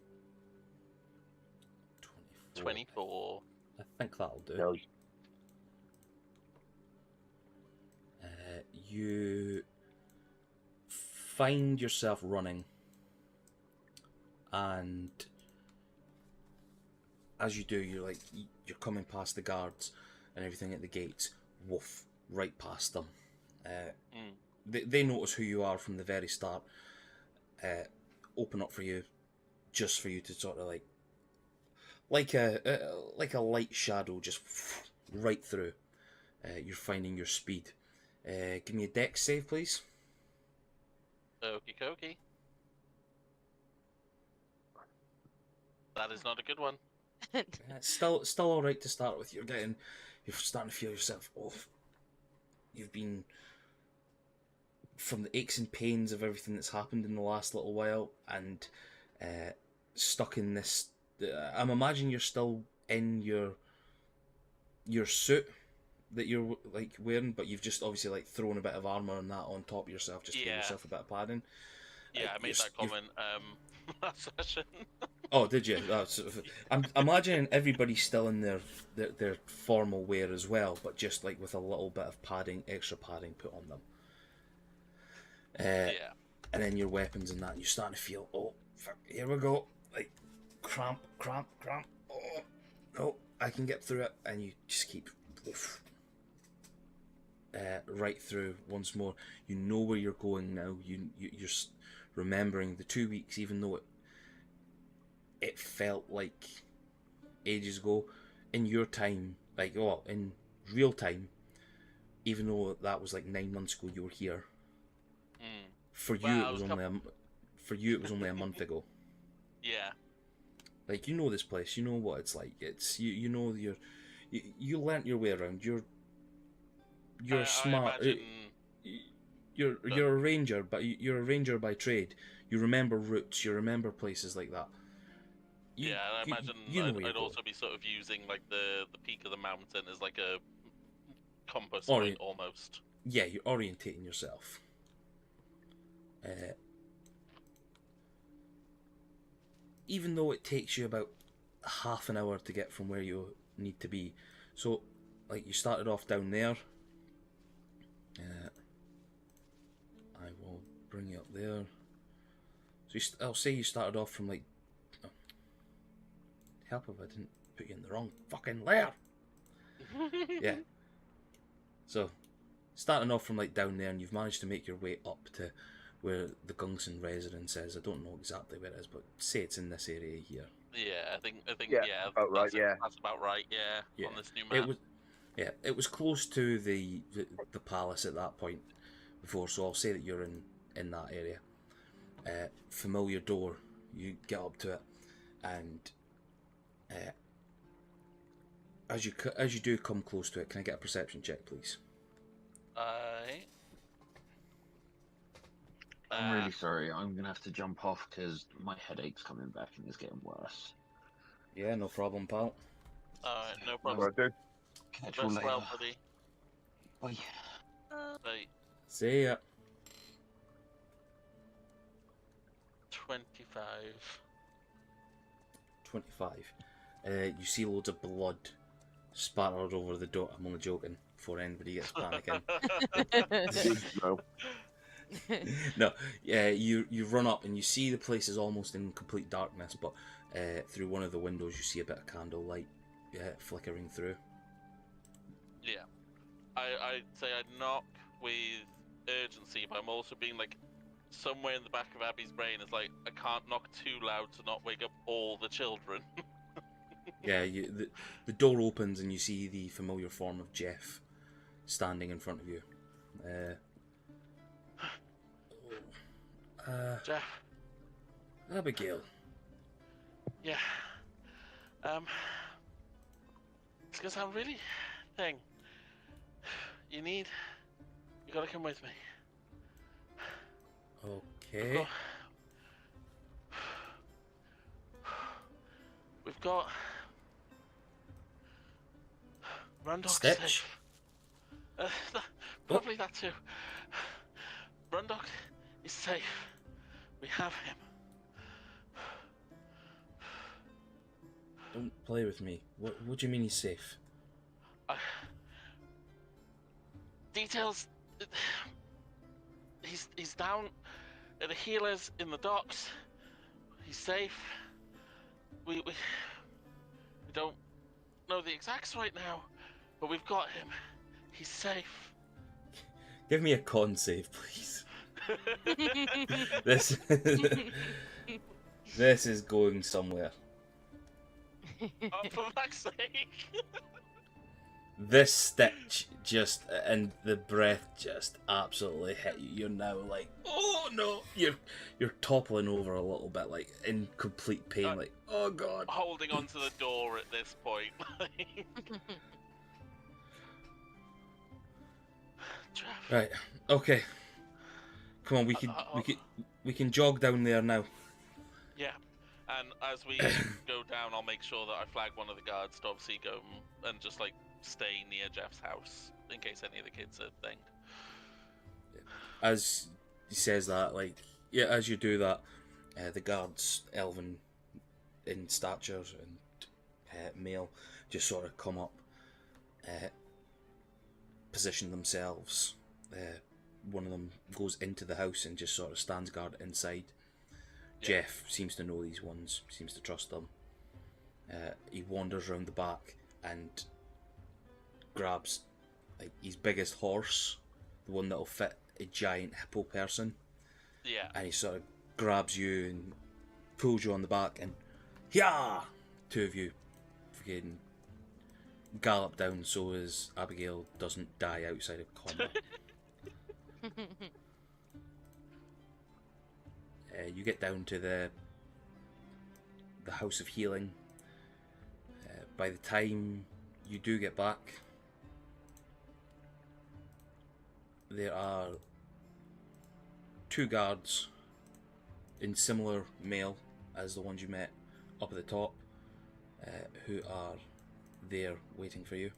24. I think that'll do. No. You find yourself running, and as you do, you're coming past the guards and everything at the gates. Woof, right past them. They notice who you are from the very start. Open up for you, just for you to sort of like a light shadow, just right through. You're finding your speed. Give me a dex save, please. Okie dokie. That is not a good one. Still all right to start with. You're starting to feel yourself off. You've been, from the aches and pains of everything that's happened in the last little while, and stuck in this. I'm imagining you're still in your suit that you're like wearing, but you've just obviously like thrown a bit of armor and that on top of yourself, just to give yourself a bit of padding. Yeah, I made that comment last session. Oh, did you? I'm imagining everybody's still in their formal wear as well, but just like with a little bit of padding, extra padding put on them. Yeah. And then your weapons and that, and you're starting to feel, oh fuck, here we go. Like, cramp. Oh, no, I can get through it. And you just keep right through once more. You know where you're going now. You're remembering the 2 weeks, even though it felt like ages ago. In your time, like, in real time, even though that was like 9 months ago, you were here. For you, Well, it was only a month ago. Yeah. Like, you know this place, you know what it's like. It's you know you learnt your way around. You're smart. I imagine... You're a ranger, but you're a ranger by trade. You remember routes. You remember places like that. I imagine you know where I'd you're also be sort of using like the peak of the mountain as like a compass Orient- point almost. Yeah, you're orientating yourself. Even though it takes you about half an hour to get from where you need to be, so like you started off down there. I will bring you up there. So I'll say you started off from like. Oh, help if I didn't put you in the wrong fucking layer. Yeah. So, starting off from like down there, and you've managed to make your way up to where the Gungson residence is. I don't know exactly where it is, but say it's in this area here. Yeah, I think Yeah, about right, that's, yeah. that's about right. Yeah, Yeah. on this new map. It was close to the palace at that point before, so I'll say that you're in that area. Familiar door. You get up to it, and as you do come close to it, can I get a perception check, please? I'm really sorry. I'm gonna have to jump off because my headache's coming back and it's getting worse. Yeah, no problem, pal. Alright, no What problem. do I do? Catch you Rest later. well, buddy. Bye. Bye. See ya. 25. 25. You see loads of blood spattered over the door. I'm only joking, before anybody gets panicking. No. No, you run up and you see the place is almost in complete darkness, but through one of the windows you see a bit of candlelight flickering through. Yeah. I'd say I'd knock with urgency, but I'm also being like, somewhere in the back of Abby's brain is like, I can't knock too loud to not wake up all the children. Yeah, the door opens and you see the familiar form of Jeff standing in front of you. Jeff. Abigail. Yeah. It's gonna sound really thing. You gotta come with me. Okay. We've got Rundog's Stitch? safe. Probably that too. Rundog is safe. We have him. Don't play with me. What do you mean he's safe? Details. He's down at the healers in the docks. He's safe. We don't know the exacts right now, but we've got him. He's safe. Give me a con save, please. This this is going somewhere. Oh, for fuck's sake! This stitch just and the breath just absolutely hit you. You're now like, oh no! You're toppling over a little bit, like in complete pain, like, oh god. Holding onto the door at this point. Jeff. Right, okay. Come on, we can jog down there now. Yeah, and as we go down, I'll make sure that I flag one of the guards to obviously go and just like stay near Jeff's house in case any of the kids are thing. As he says that, like, yeah, as you do that, the guards, elven in stature and male, just sort of come up, position themselves. One of them goes into the house and just sort of stands guard inside. Jeff seems to know these ones, seems to trust them. He wanders around the back and grabs like his biggest horse, the one that'll fit a giant hippo person, Yeah. and he sort of grabs you and pulls you on the back, and yeah, two of you fucking gallop down so as Abigail doesn't die outside of combat. You get down to the House of Healing. By the time you do get back, there are 2 guards in similar mail as the ones you met up at the top, who are there waiting for you.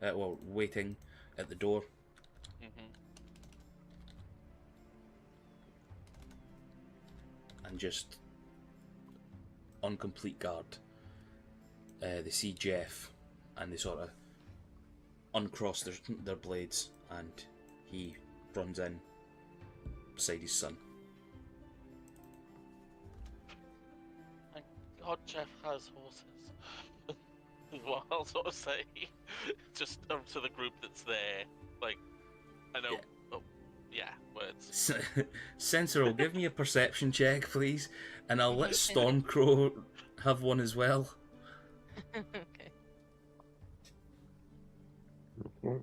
Well, waiting at the door. And just on complete guard. They see Jeff and they sort of uncross their blades, and he runs in beside his son. Thank God Jeff has horses. Is what I'll sort of say. Just to the group that's there. Like, I know. Yeah. Oh, yeah, words. Sensible, give me a perception check, please, and I'll let Stormcrow have one as well. Okay. Okay.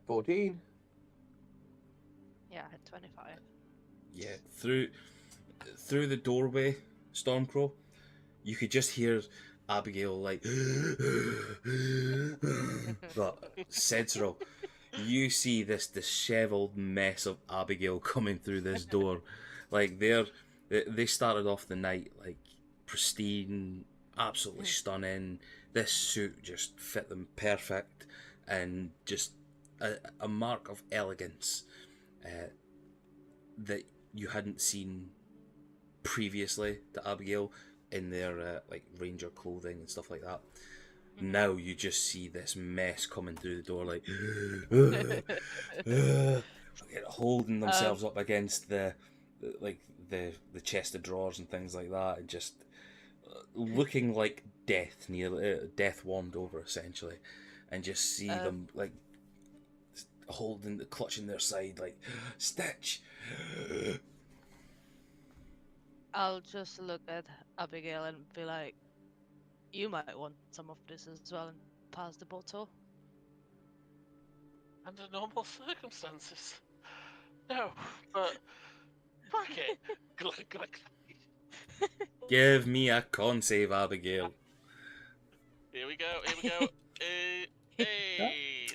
14. Yeah, I had 25. Yeah, through the doorway, Stormcrow, you could just hear Abigail like, but Sensible, you see this dishevelled mess of Abigail coming through this door. Like they started off the night like pristine, absolutely stunning. This suit just fit them perfect, and just a mark of elegance that you hadn't seen previously to Abigail in their like ranger clothing and stuff like that. Now you just see this mess coming through the door, like holding themselves up against the chest of drawers and things like that, and just looking like death, nearly death warmed over essentially, and just see them like clutching their side, like Stitch. I'll just look at Abigail and be like, you might want some of this as well, and pass the bottle. Under normal circumstances. No, but fuck it. Glug, glug, glug. Give me a con save, Abigail. Here we go. Hey,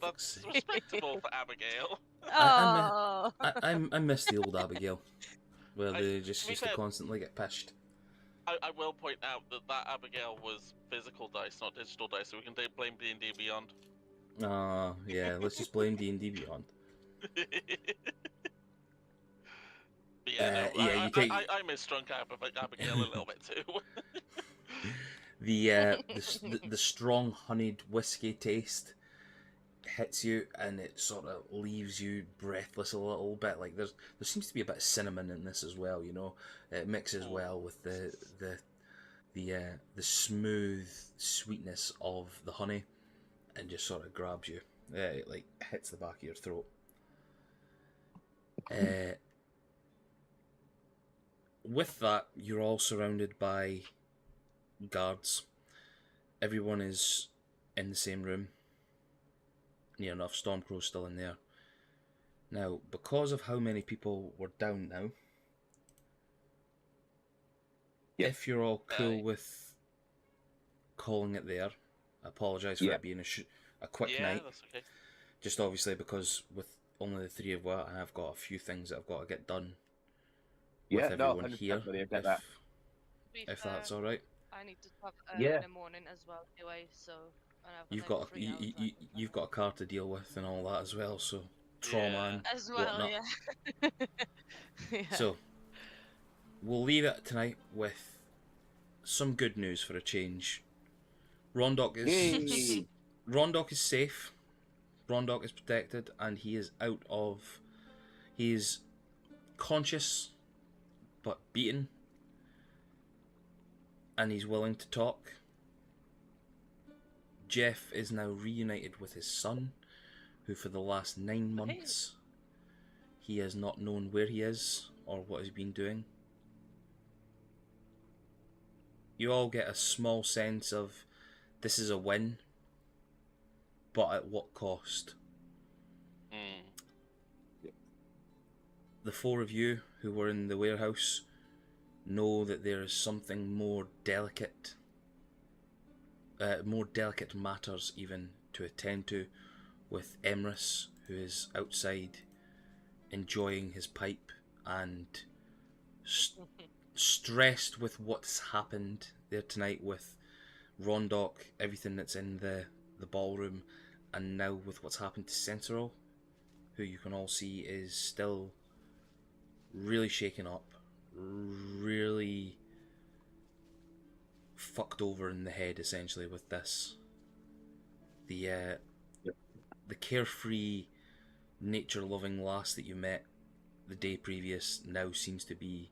that's respectable for Abigail. Oh. I miss the old Abigail, where they just to be used to fair- constantly get pished. I will point out that Abigail was physical dice, not digital dice, so we can blame D&D Beyond. Yeah, let's just blame D&D Beyond. But yeah, no, yeah, you take- I miss drunk Abigail a little bit too. The strong honeyed whiskey taste hits you, and it sort of leaves you breathless a little bit. Like there seems to be a bit of cinnamon in this as well. You know, it mixes well with the smooth sweetness of the honey, and just sort of grabs you. It like hits the back of your throat. With that, you're all surrounded by guards. Everyone is in the same room. Near enough, Stormcrow's still in there. Now, because of how many people were down now, if you're all cool with calling it there, I apologise for it being a quick night. That's okay. Just obviously because with only the 3 of us, I've got a few things that I've got to get done with everyone here. If that's all right. I need to talk in the morning as well, anyway. So You've got you've got a car to deal with and all that as well. So trauma and as well, whatnot. yeah. So we'll leave it tonight with some good news for a change. Rondok is safe. Brondok is protected, and he is out of... He is conscious, but beaten. And he's willing to talk. Jeff is now reunited with his son, who for the last 9 months, he has not known where he is or what he's been doing. You all get a small sense of this is a win, but at what cost? The 4 of you who were in the warehouse know that there is something more delicate matters even to attend to, with Emrys, who is outside enjoying his pipe and stressed with what's happened there tonight with Rondok, everything that's in the ballroom, and now with what's happened to Sentinel, who you can all see is still really shaken up, really fucked over in the head essentially with this. The carefree, nature-loving lass that you met the day previous now seems to be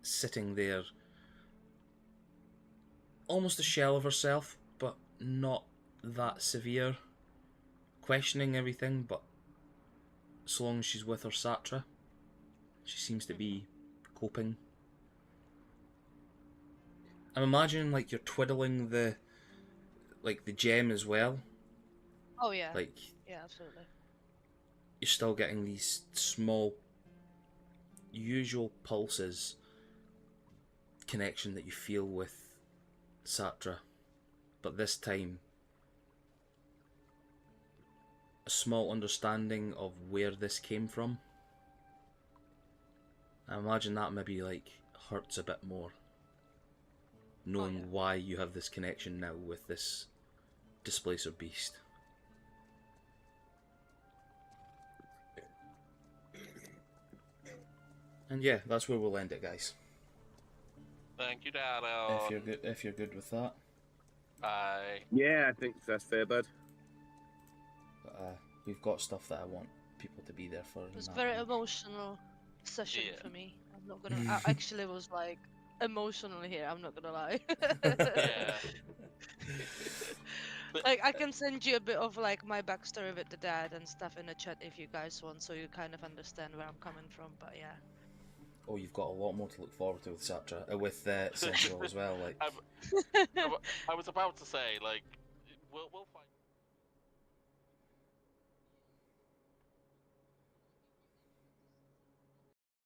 sitting there, almost a shell of herself, but not that severe, questioning everything, but so long as she's with her Satra, she seems to be coping. I'm imagining like you're twiddling the gem as well. Oh yeah. Like, yeah, absolutely. you're still getting these small, usual pulses connection that you feel with Satra, but this time a small understanding of where this came from. I imagine that maybe like hurts a bit more, knowing why you have this connection now with this displacer beast. And yeah, that's where we'll end it, guys. Thank you, Dado. If you're good with that. Bye. Yeah, I think that's fair, bud. But we've got stuff that I want people to be there for. It was and a very that. emotional session Yeah. for me. I'm not gonna. I actually was like emotional here. I'm not gonna lie. Yeah. Like I can send you a bit of like my backstory with the dad and stuff in the chat if you guys want, so you kind of understand where I'm coming from. But yeah. Oh, you've got a lot more to look forward to with Satra, with Sentinel as well. Like, I was about to say, like, we'll find.